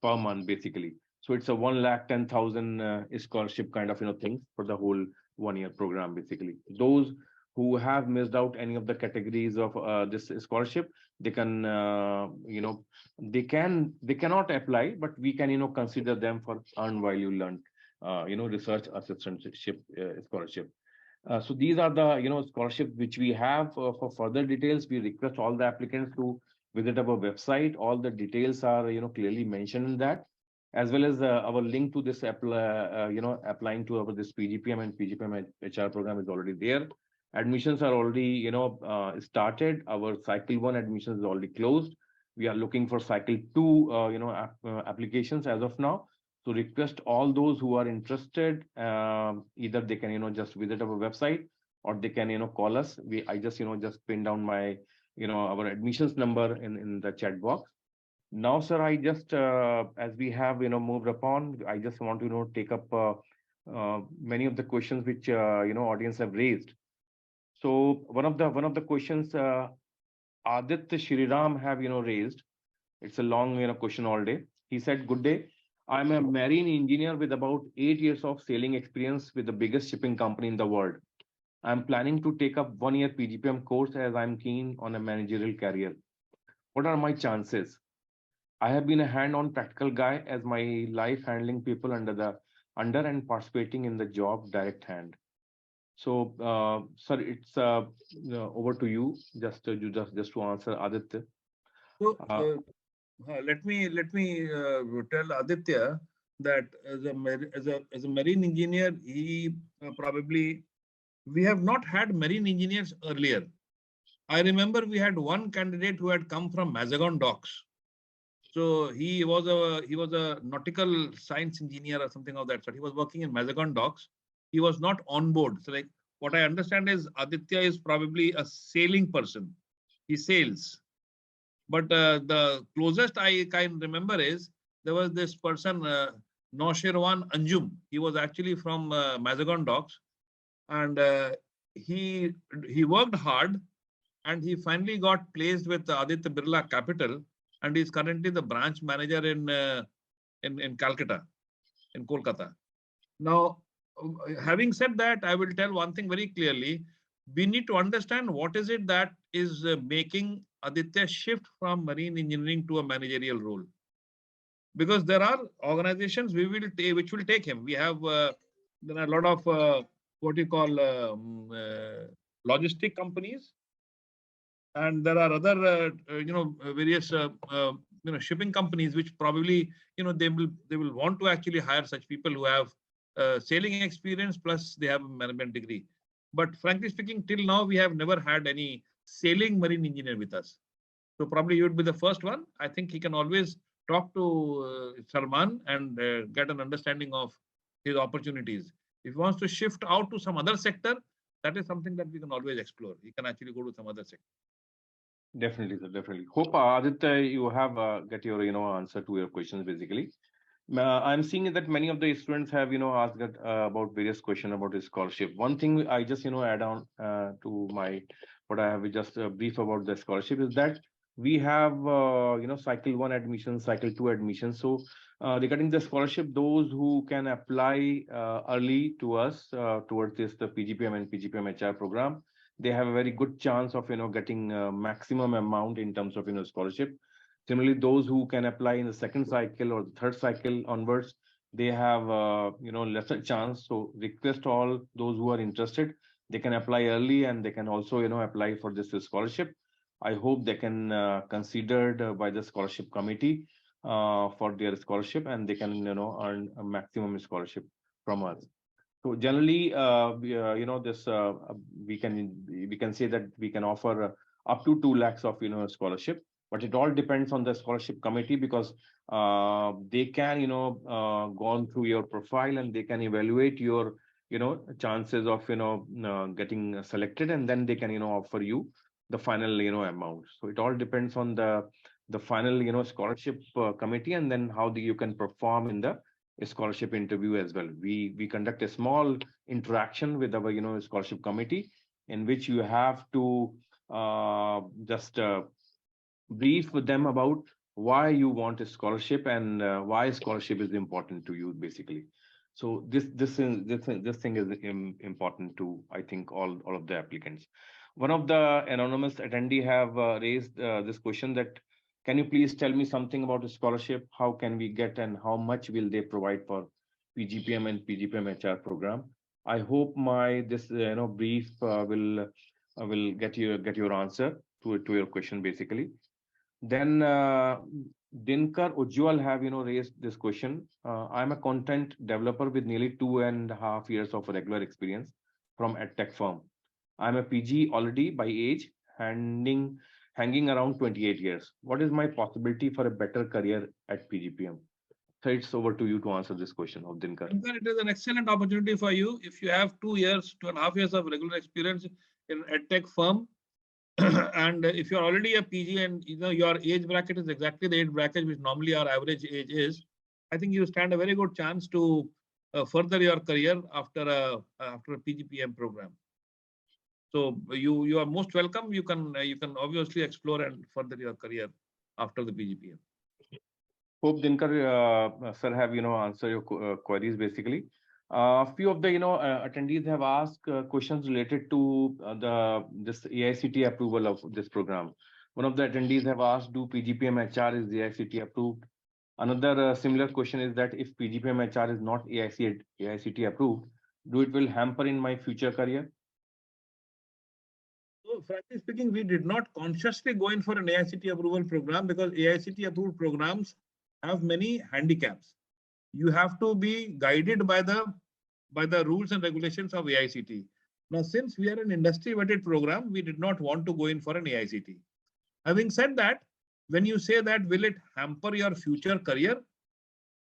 month, basically. So it's a 1,10,000 scholarship kind of thing for the whole 1 year program, basically. Those who have missed out any of the categories of this scholarship, they can they cannot apply, but we can consider them for earn while you learn research assistantship scholarship. So these are the scholarship which we have. For further details, we request all the applicants to visit our website. All the details are clearly mentioned in that, as well as our link to this applying to our this PGPM and PGPM HR program is already there. Admissions are already started. Our cycle 1 admissions is already closed. We are looking for cycle 2 applications as of now. So request all those who are interested, either they can just visit our website or they can call us. I just just pin down my our admissions number in the chat box. Now, sir, I just as we have moved upon, I just want to take up many of the questions which audience have raised. So one of the questions Aditya Shriram have raised. It's a long question all day. He said, "Good day. I'm a marine engineer with about 8 years of sailing experience with the biggest shipping company in the world. I'm planning to take up 1 year PGPM course as I'm keen on a managerial career. What are my chances? I have been a hand-on practical guy as my life handling people under and participating in the job direct hand." So, sir, it's over to you. Just to answer Aditya. So let me tell Aditya that as a marine engineer, he probably, we have not had marine engineers earlier. I remember we had one candidate who had come from Mazagon docks. So he was a nautical science engineer or something of that sort. He was working in Mazagon docks. He was not on board. So like what I understand is Aditya is probably a sailing person. He sails. But the closest I can remember is there was this person, Noshirwan Anjum. He was actually from Mazagon docks, and he worked hard, and he finally got placed with Aditya Birla Capital, and he's currently the branch manager in Calcutta, in Kolkata. Now, having said that, I will tell one thing very clearly. We need to understand what is it that is making Aditya shift from marine engineering to a managerial role. Because there are organizations which will take him. We have there are a lot of what you call logistic companies, and there are other various shipping companies which probably they will want to actually hire such people who have sailing experience plus they have a management degree. But frankly speaking, till now we have never had any sailing marine engineer with us. So probably you would be the first one. I think he can always talk to Salman and get an understanding of his opportunities. If he wants to shift out to some other sector, that is something that we can always explore. He can actually go to some other sector. Definitely, sir. Definitely. Hope Aditya, you have get your answer to your questions basically. I'm seeing that many of the students have asked that, about various questions about his scholarship. One thing I just add on to my what I have just brief about the scholarship is that we have cycle 1 admission, cycle 2 admission. So regarding the scholarship, those who can apply early to us towards the PGPM and PGPM HR program, they have a very good chance of getting maximum amount in terms of scholarship. Similarly, those who can apply in the second cycle or the third cycle onwards, they have lesser chance. So request all those who are interested, they can apply early and they can also apply for this scholarship. I hope they can considered by the scholarship committee for their scholarship, and they can earn a maximum scholarship from us. So generally, this we can say that we can offer up to 2 lakhs of scholarship, but it all depends on the scholarship committee because they can gone through your profile and they can evaluate your chances of getting selected, and then they can offer you the final amount. So it all depends on the final scholarship committee, and then how you can perform in the scholarship interview as well. We conduct a small interaction with our scholarship committee, in which you have to just brief with them about why you want a scholarship and why scholarship is important to you basically. So this thing is important to, I think, all of the applicants. One of the anonymous attendee have raised this question that, can you please tell me something about a scholarship? How can we get and how much will they provide for PGPM and PGPM HR program? I hope my this brief will get your answer to your question basically. Then Dinkar Ujjwal have raised this question. I'm a content developer with nearly 2.5 years of regular experience from a tech firm. I'm a PG already by age, hanging around 28 years. What is my possibility for a better career at PGPM? So it's over to you to answer this question of Dinkar. Dinkar, it is an excellent opportunity for you if you have 2.5 years of regular experience in a tech firm. And if you're already a PG and your age bracket is exactly the age bracket which normally our average age is, I think you stand a very good chance to further your career after a PGPM program. So you are most welcome. You can obviously explore and further your career after the PGPM. Hope Dinkar sir have answer your queries basically. A few of the attendees have asked questions related to this AICT approval of this program. One of the attendees have asked, do PGPM HR is AICT approved? Another similar question is that if PGPM HR is not AICT approved, do it will hamper in my future career? So frankly speaking, we did not consciously go in for an AICT approval program because AICT approved programs have many handicaps. You have to be guided by the rules and regulations of AICT. Now, since we are an industry vetted program, we did not want to go in for an AICT. Having said that, when you say that, will it hamper your future career?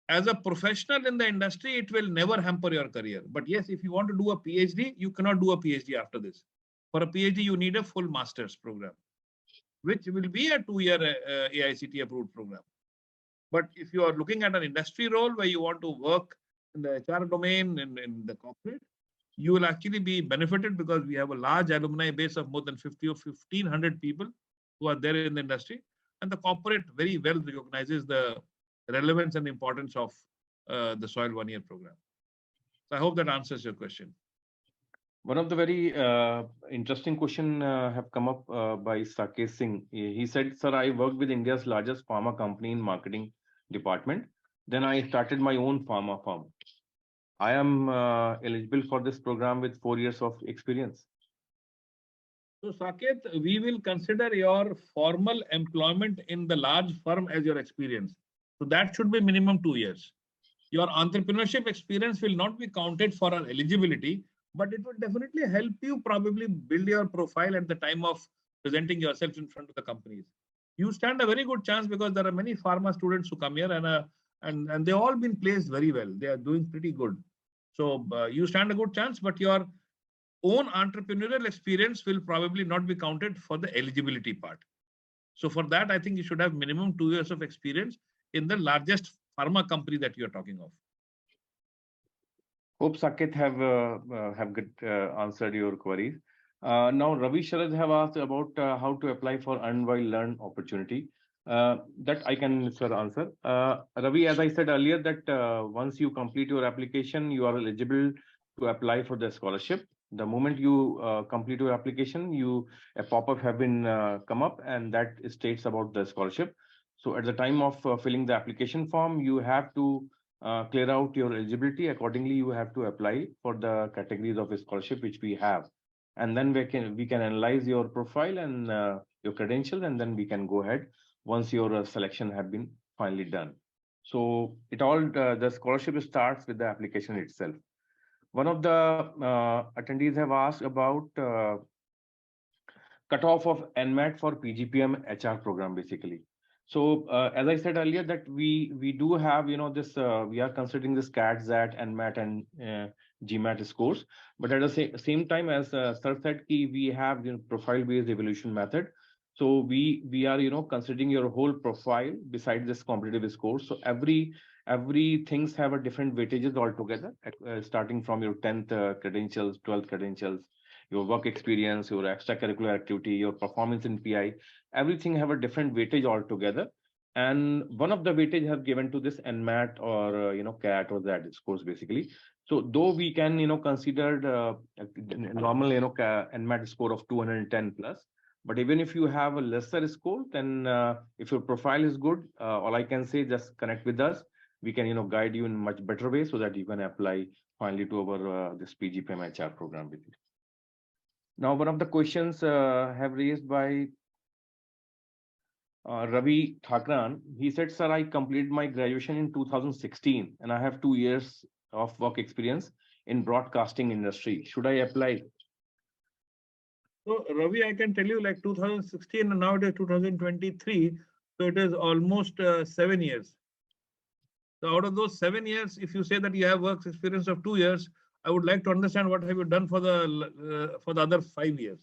As a professional in the industry, it will never hamper your career. But yes, if you want to do a PhD, you cannot do a PhD after this. For a PhD, you need a full master's program, which will be a 2-year AICT approved program. But if you are looking at an industry role where you want to work in the HR domain, in the corporate, you will actually be benefited because we have a large alumni base of more than 50 or 1,500 people who are there in the industry. And the corporate very well recognizes the relevance and importance of the Soil 1-year program. So I hope that answers your question. One of the very interesting question have come up by Saket Singh. He said, "Sir, I worked with India's largest pharma company in marketing department. Then I started my own pharma firm. I am eligible for this program with 4 years of experience." So Saket, we will consider your formal employment in the large firm as your experience. So that should be minimum 2 years. Your entrepreneurship experience will not be counted for our eligibility, but it will definitely help you probably build your profile at the time of presenting yourself in front of the companies. You stand a very good chance because there are many pharma students who come here and they've all been placed very well. They are doing pretty good. So you stand a good chance, but your own entrepreneurial experience will probably not be counted for the eligibility part. So for that, I think you should have minimum 2 years of experience in the largest pharma company that you're talking of. Hope Saket have good, answered your queries. Now Ravi Sharad have asked about how to apply for earn while learn opportunity. That I can, sir, answer. Ravi, as I said earlier, that once you complete your application, you are eligible to apply for the scholarship. The moment you complete your application, a pop-up have been come up, and that states about the scholarship. So at the time of filling the application form, you have to clear out your eligibility. Accordingly, you have to apply for the categories of scholarship which we have, and then we can analyze your profile and your credentials, and then we can go ahead once your selection have been finally done. So the scholarship starts with the application itself. One of the attendees have asked about cutoff of NMAT for PGPM HR program, basically. So as I said earlier, that we do have this we are considering this CAT, ZAT, NMAT, and GMAT scores, but at the same time, as Sir said, we have profile based evaluation method. So we are considering your whole profile beside this competitive score. So every things have a different weightages altogether, starting from your 10th credentials, 12th credentials, your work experience, your extracurricular activity, your performance in PI, everything have a different weightage altogether. And one of the weightage have given to this NMAT or CAT or that scores, basically. So though we can consider normal NMAT score of 210 plus, but even if you have a lesser score, then if your profile is good, all I can say, just connect with us. We can guide you in much better way so that you can apply finally to our this PGPM HR program with you. Now, one of the questions have raised by Ravi Thakran. He said, "Sir, I completed my graduation in 2016 and I have 2 years of work experience in broadcasting industry. Should I apply?" So Ravi, I can tell you, like 2016 and now it is 2023. So it is almost 7 years. So out of those 7 years, if you say that you have work experience of 2 years, I would like to understand what have you done for the other 5 years.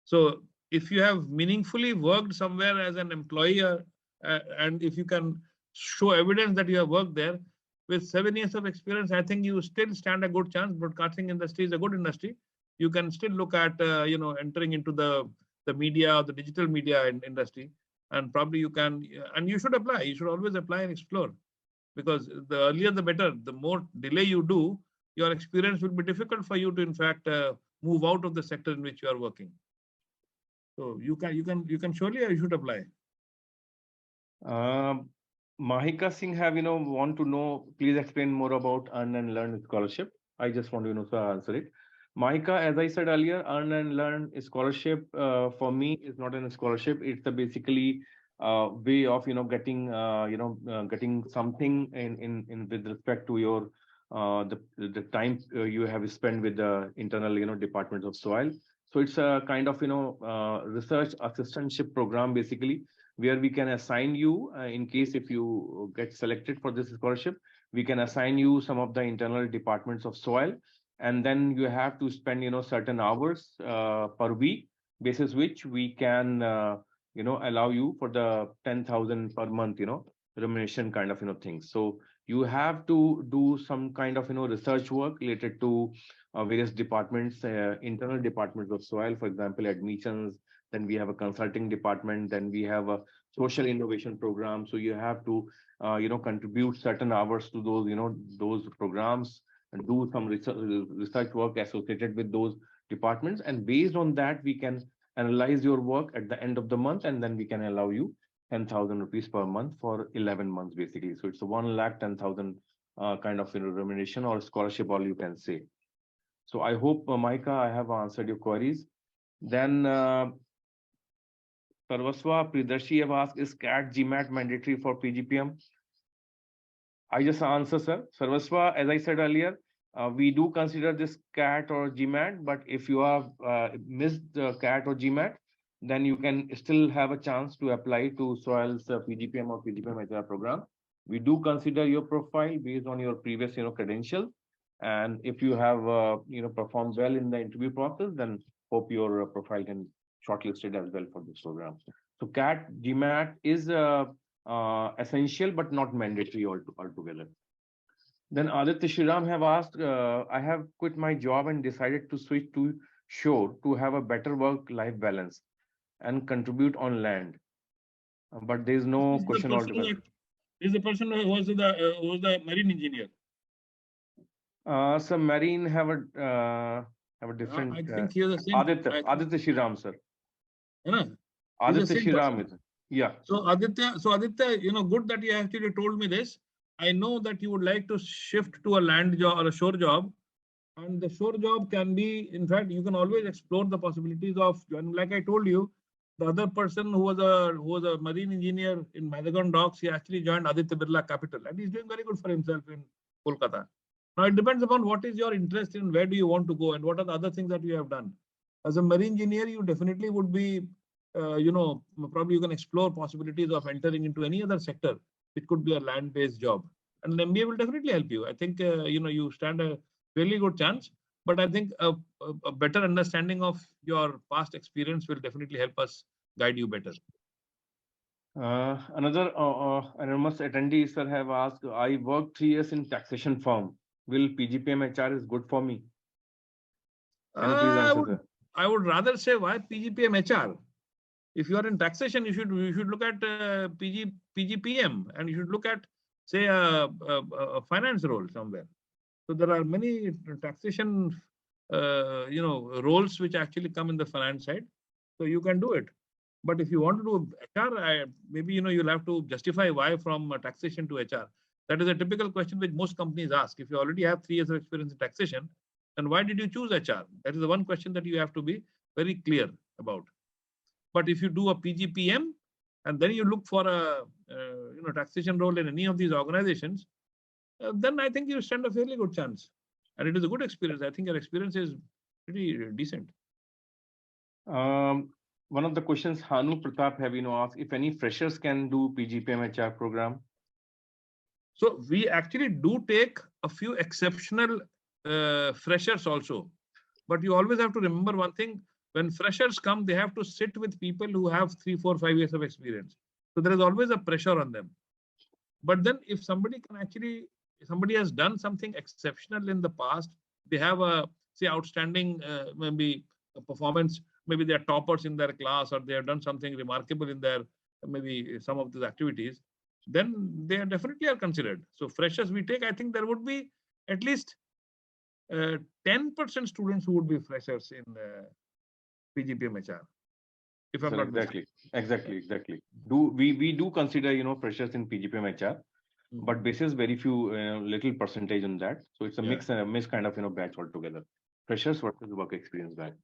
So if you have meaningfully worked somewhere as an employee, and if you can show evidence that you have worked there with 7 years of experience, I think you still stand a good chance. Broadcasting industry is a good industry. You can still look at entering into the media or the digital media industry, and probably you can, and you should apply. You should always apply and explore, because the earlier the better. The more delay you do, your experience will be difficult for you to, in fact, move out of the sector in which you are working. So you can surely, you should apply. Mahika Singh have want to know, please explain more about Earn and Learn scholarship. I just want to answer it. Mahika, as I said earlier, Earn and Learn scholarship for me is not a scholarship. It's a basically way of getting getting something in with respect to your the time you have spent with the internal departments of soil. So it's a kind of research assistantship program, basically, where we can assign you, in case if you get selected for this scholarship, we can assign you some of the internal departments of soil, and then you have to spend, certain hours per week, basis which we can, allow you for the 10,000 per month, remuneration kind of, things. So you have to do some kind of, research work related to various departments, internal departments of soil, for example, admissions. Then we have a consulting department. Then we have a social innovation program. So you have to, contribute certain hours to those, those programs, and do some research work associated with those departments. And based on that, we can analyze your work at the end of the month, and then we can allow you 10,000 rupees per month for 11 months, basically. So it's a 1,10,000 kind of, remuneration or scholarship, all you can say. So I hope, Maika, I have answered your queries. Then Sarvaswa Pridarshi have asked, is CAT GMAT mandatory for PGPM? I just answer, sir. Sarvaswa, as I said earlier, we do consider this CAT or GMAT, but if you have missed the CAT or GMAT, then you can still have a chance to apply to SOIL's PGPM or PGPM HR program. We do consider your profile based on your previous, credentials. And if you have, performed well in the interview process, then hope your profile can shortlisted as well for this program. So CAT, GMAT is essential, but not mandatory altogether. Then Aditya Shriram have asked, I have quit my job and decided to switch to shore to have a better work-life balance and contribute on land. But there is no question altogether. Is the person who was the marine engineer? So marine have a different. I think he is the same. Aditya Shriram, sir. Aditya Shriram is. Yeah. So Aditya, good that you actually told me this. I know that you would like to shift to a land job or a shore job, and the shore job can be, in fact, you can always explore the possibilities of. And like I told you, the other person who was a marine engineer in Madagon Docks, he actually joined Aditya Birla Capital, and he's doing very good for himself in Kolkata. Now it depends upon what is your interest in, where do you want to go, and what are the other things that you have done. As a marine engineer, you definitely would be, probably you can explore possibilities of entering into any other sector. It could be a land-based job, and an MBA will definitely help you. I think you stand a really good chance. But I think a better understanding of your past experience will definitely help us guide you better. Another anonymous attendee, sir, have asked, I worked 3 years in taxation firm. Will PGPM HR is good for me? Can you please answer, sir? I would rather say, why PGPM HR? If you are in taxation, you should look at PGPM, and you should look at, say, a finance role somewhere. So there are many taxation, roles which actually come in the finance side. So you can do it. But if you want to do HR, maybe you'll have to justify why from taxation to HR. That is a typical question which most companies ask. If you already have 3 years of experience in taxation, then why did you choose HR? That is the one question that you have to be very clear about. But if you do a PGPM and then you look for a taxation role in any of these organizations, then I think you stand a fairly good chance. And it is a good experience. I think your experience is pretty decent. One of the questions Hanu Pratap have asked, if any freshers can do PGPM HR program. So we actually do take a few exceptional freshers also. But you always have to remember one thing. When freshers come, they have to sit with people who have 3, 4, 5 years of experience. So there is always a pressure on them. But then if somebody has done something exceptional in the past, they have a, say, outstanding maybe a performance, maybe they are toppers in their class, or they have done something remarkable in their, maybe some of these activities, then they are definitely are considered. So freshers we take, I think there would be at least 10% students who would be freshers in PGPM HR. If I'm not exactly. We do consider freshers in PGPM HR, but basis very few little percentage on that. So it's a mix kind of batch altogether. Freshers versus work experience batch.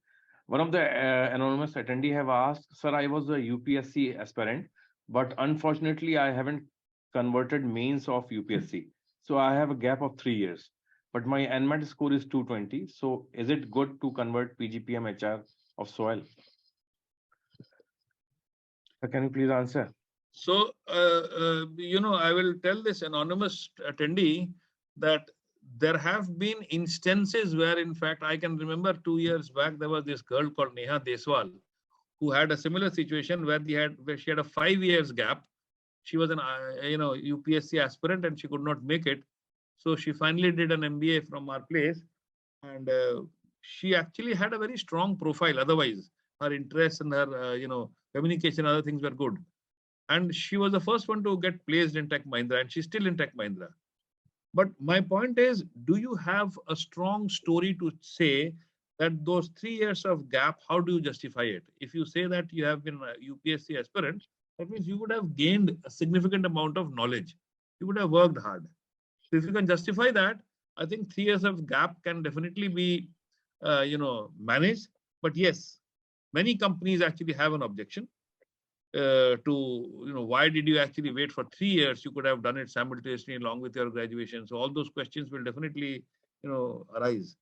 One of the anonymous attendee have asked, sir, I was a UPSC aspirant, but unfortunately I haven't converted mains of UPSC. So I have a gap of 3 years, but my NMAT score is 220. So is it good to convert PGPM HR of SOIL? Can you please answer? So, I will tell this anonymous attendee that there have been instances where, in fact, I can remember 2 years back, there was this girl called Neha Deswal who had a similar situation where she had a 5 years gap. She was an, UPSC aspirant and she could not make it. So she finally did an MBA from our place, and she actually had a very strong profile. Otherwise, her interests and her, communication, other things were good. And she was the first one to get placed in Tech Mahindra, and she's still in Tech Mahindra. But my point is, do you have a strong story to say that those 3 years of gap, how do you justify it? If you say that you have been a UPSC aspirant, that means you would have gained a significant amount of knowledge. You would have worked hard. So if you can justify that, I think 3 years of gap can definitely be, managed. But yes, many companies actually have an objection to, why did you actually wait for 3 years? You could have done it simultaneously along with your graduation. So all those questions will definitely, arise.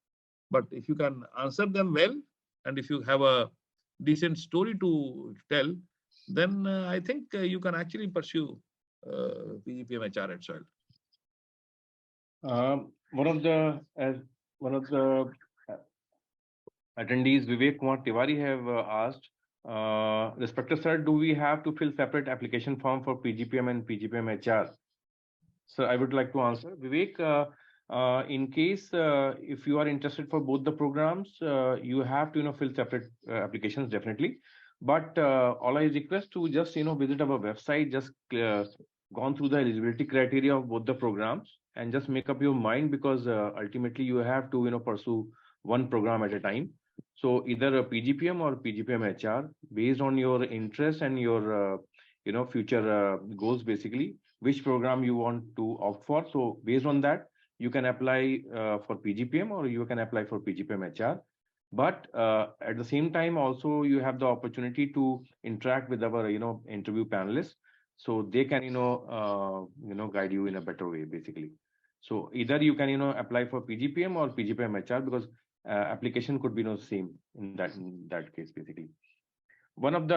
But if you can answer them well, and if you have a decent story to tell, then I think you can actually pursue PGPM HR at SOIL. One of the attendees, Vivek Kumar Tiwari, have asked, respected sir, do we have to fill separate application form for PGPM and PGPM HR? So I would like to answer, Vivek. In case if you are interested for both the programs, you have to fill separate applications definitely. But all I request to just visit our website, just gone through the eligibility criteria of both the programs, and just make up your mind, because ultimately you have to pursue one program at a time. So either a PGPM or PGPM HR, based on your interest and your future goals, basically which program you want to opt for. So based on that, you can apply for PGPM or you can apply for PGPM HR. But at the same time, also you have the opportunity to interact with our interview panelists, so they can guide you in a better way, basically. So either you can apply for PGPM or PGPM HR, because application could be same in that case, basically. One of the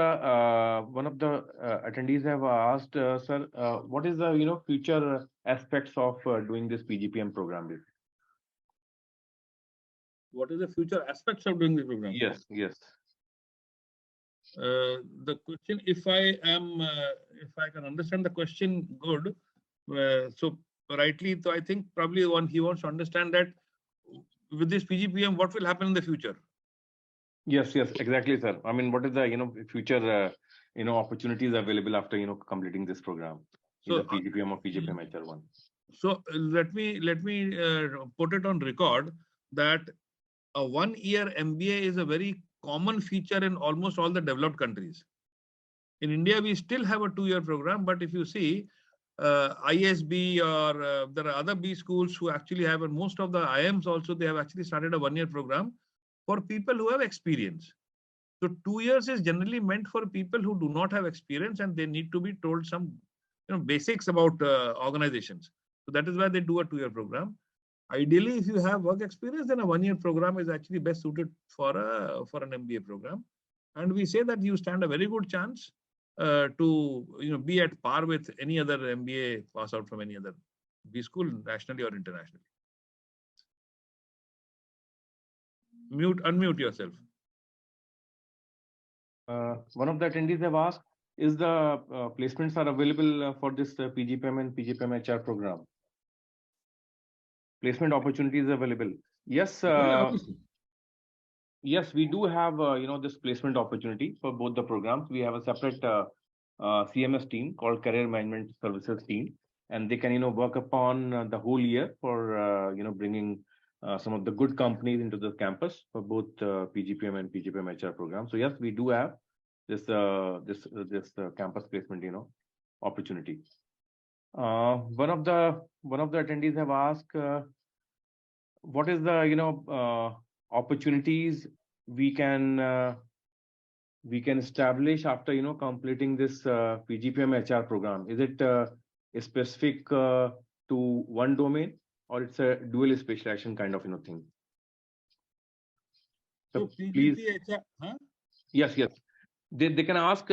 attendees have asked, sir, what is the future aspects of doing this PGPM program? What is the future aspects of doing the program? Yes, yes. The question, if I can understand the question good, so rightly, so I think probably he wants to understand that with this PGPM, what will happen in the future? Yes, yes, exactly, sir. I mean, what is the future opportunities available after completing this program, either PGPM or PGPM HR1? So let me put it on record that a 1-year MBA is a very common feature in almost all the developed countries. In India, we still have a 2-year program, but if you see ISB or there are other B schools who actually have, and most of the IMs also, they have actually started a 1-year program for people who have experience. So 2 years is generally meant for people who do not have experience and they need to be told some basics about organizations. So that is why they do a 2-year program. Ideally, if you have work experience, then a 1-year program is actually best suited for an MBA program. And we say that you stand a very good chance to be at par with any other MBA pass out from any other B school, nationally or internationally. Unmute yourself. One of the attendees have asked, is the placements are available for this PGPM and PGPM HR program? Placement opportunities available? Yes. Yes, we do have this placement opportunity for both the programs. We have a separate CMS team called Career Management Services team, and they can work upon the whole year for bringing some of the good companies into the campus for both PGPM and PGPM HR programs. So yes, we do have this campus placement opportunity. One of the attendees have asked, what is the opportunities we can establish after completing this PGPM HR program? Is it specific to one domain, or it's a dual specialization kind of thing? So please. Yes, yes. They can ask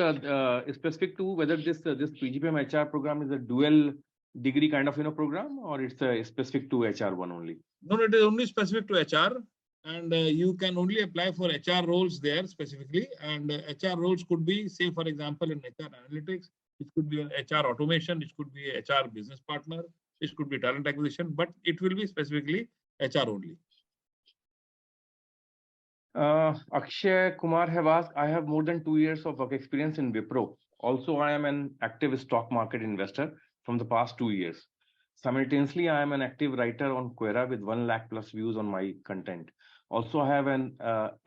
specific to whether this PGPM HR program is a dual degree kind of program, or it's specific to HR one only. No, it is only specific to HR, and you can only apply for HR roles there specifically. And HR roles could be, say, for example, in HR analytics, it could be HR automation, it could be HR business partner, it could be talent acquisition, but it will be specifically HR only. Akshay Kumar have asked, I have more than 2 years of work experience in Wipro. Also, I am an active stock market investor from the past 2 years. Simultaneously, I am an active writer on Quora with 1 lakh plus views on my content. Also, I have an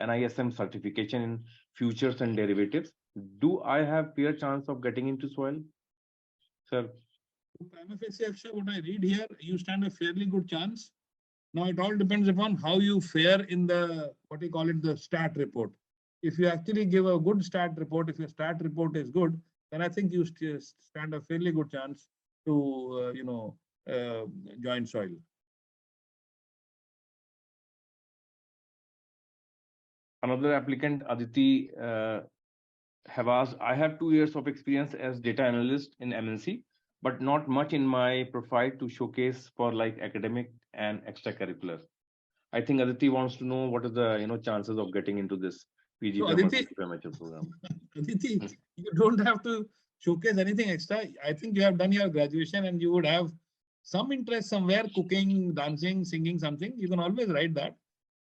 NISM certification in futures and derivatives. Do I have fair chance of getting into soil? Sir. Prima facie, Akshay, what I read here, you stand a fairly good chance. Now, it all depends upon how you fare in the, what you call it, the stat report. If you actually give a good stat report, if your stat report is good, then I think you stand a fairly good chance to, join soil. Another applicant, Aditi, have asked, I have 2 years of experience as data analyst in MNC, but not much in my profile to showcase for like academic and extracurricular. I think Aditi wants to know what are the chances of getting into this PGPM So, Aditi, program. Aditi, you don't have to showcase anything extra. I think you have done your graduation and you would have some interest somewhere, cooking, dancing, singing, something. You can always write that.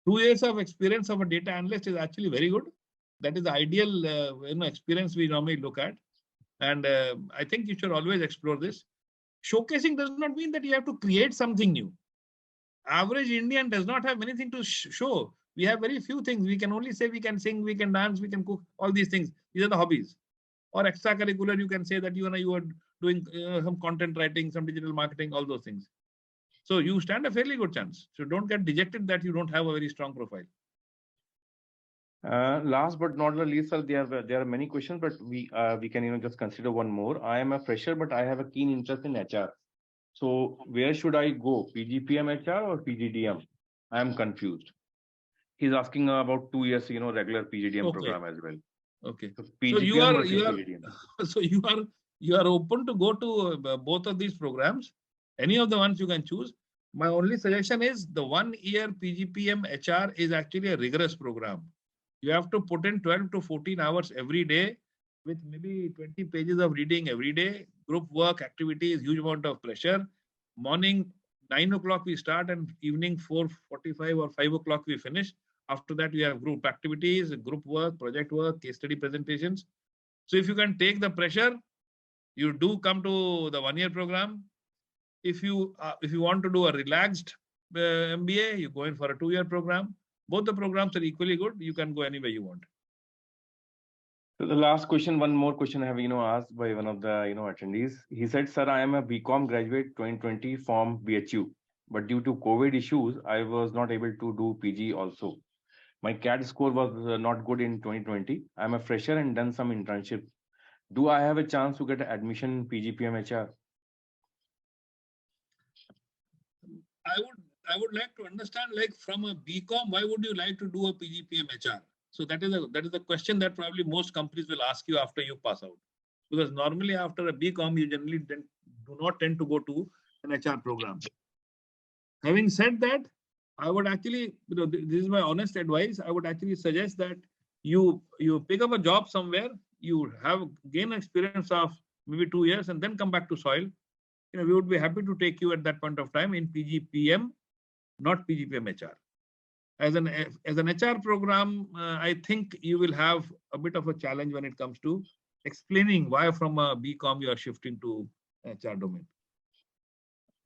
2 years of experience of a data analyst is actually very good. That is the ideal experience we normally look at. And I think you should always explore this. Showcasing does not mean that you have to create something new. Average Indian does not have anything to show. We have very few things. We can only say we can sing, we can dance, we can cook, all these things. These are the hobbies. Or extracurricular, you can say that you are doing some content writing, some digital marketing, all those things. So you stand a fairly good chance. So don't get dejected that you don't have a very strong profile. Last but not the least, sir, there are many questions, but we can just consider one more. I am a fresher, but I have a keen interest in HR. So where should I go? PGPM HR or PGDM? I am confused. He's asking about 2 years, regular PGDM program as well. Okay. So PGPM so you are open to go to both of these programs. Any of the ones you can choose. My only suggestion is the 1 year PGPM HR is actually a rigorous program. You have to put in 12 to 14 hours every day with maybe 20 pages of reading every day, group work, activities, huge amount of pressure. Morning 9 o'clock we start and evening 4:45 or 5 o'clock we finish. After that, we have group activities, group work, project work, case study presentations. So if you can take the pressure, you do come to the 1 year program. If you want to do a relaxed MBA, you go in for a 2 year program. Both the programs are equally good. You can go anywhere you want. So the last question, one more question I have asked by one of the attendees. He said, "Sir, I am a BCom graduate 2020 from BHU, but due to COVID issues, I was not able to do PG also. My CAT score was not good in 2020. I'm a fresher and done some internship. Do I have a chance to get admission in PGPM HR?" I would like to understand, like from a BCom, why would you like to do a PGPM HR? So that is a question that probably most companies will ask you after you pass out. Because normally after a BCom, you generally do not tend to go to an HR program. Having said that, I would actually, this is my honest advice. I would actually suggest that you pick up a job somewhere, you gain experience of maybe 2 years and then come back to soil. We would be happy to take you at that point of time in PGPM, not PGPM HR. As an HR program, I think you will have a bit of a challenge when it comes to explaining why from a BCom you are shifting to HR domain.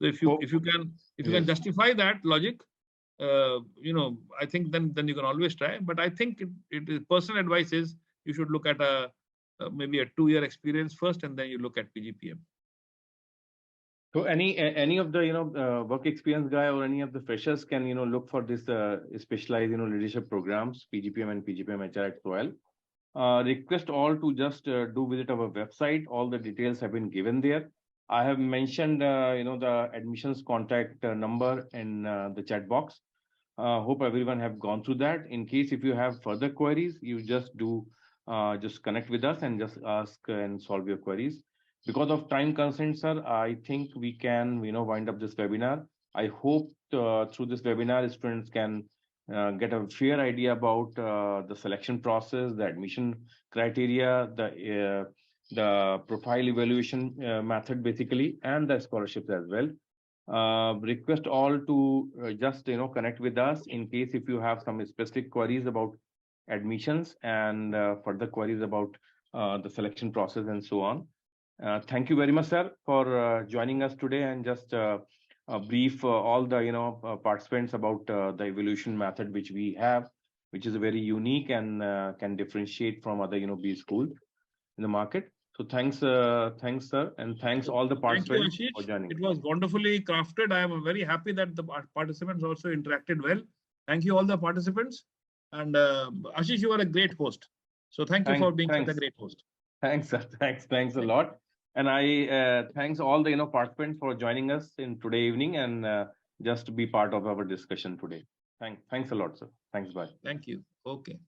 So if you can justify that logic, I think then you can always try. But I think it is personal advice is you should look at maybe a 2 year experience first, and then you look at PGPM. So any of the work experience guy or any of the freshers can look for this specialized leadership programs, PGPM and PGPM HR at SOIL. Request all to just do visit our website. All the details have been given there. I have mentioned the admissions contact number in the chat box. Hope everyone have gone through that. In case if you have further queries, you just do just connect with us and just ask and solve your queries. Because of time constraints, sir, I think we can, wind up this webinar. I hope through this webinar, students can get a fair idea about the selection process, the admission criteria, the profile evaluation method, basically, and the scholarships as well. Request all to just connect with us in case if you have some specific queries about admissions and further queries about the selection process and so on. Thank you very much, sir, for joining us today and just brief all the participants about the evaluation method which we have, which is very unique and can differentiate from other B schools in the market. So thanks, sir, and thanks all the participants for joining. It was wonderfully crafted. I am very happy that the participants also interacted well. Thank you all the participants. And Ashish, you are a great host. So thank you for being such a great host. Thanks, sir. Thanks a lot. And I thanks all the participants for joining us in today evening and just to be part of our discussion today. Thanks a lot, sir. Thanks, bye. Thank you. Okay.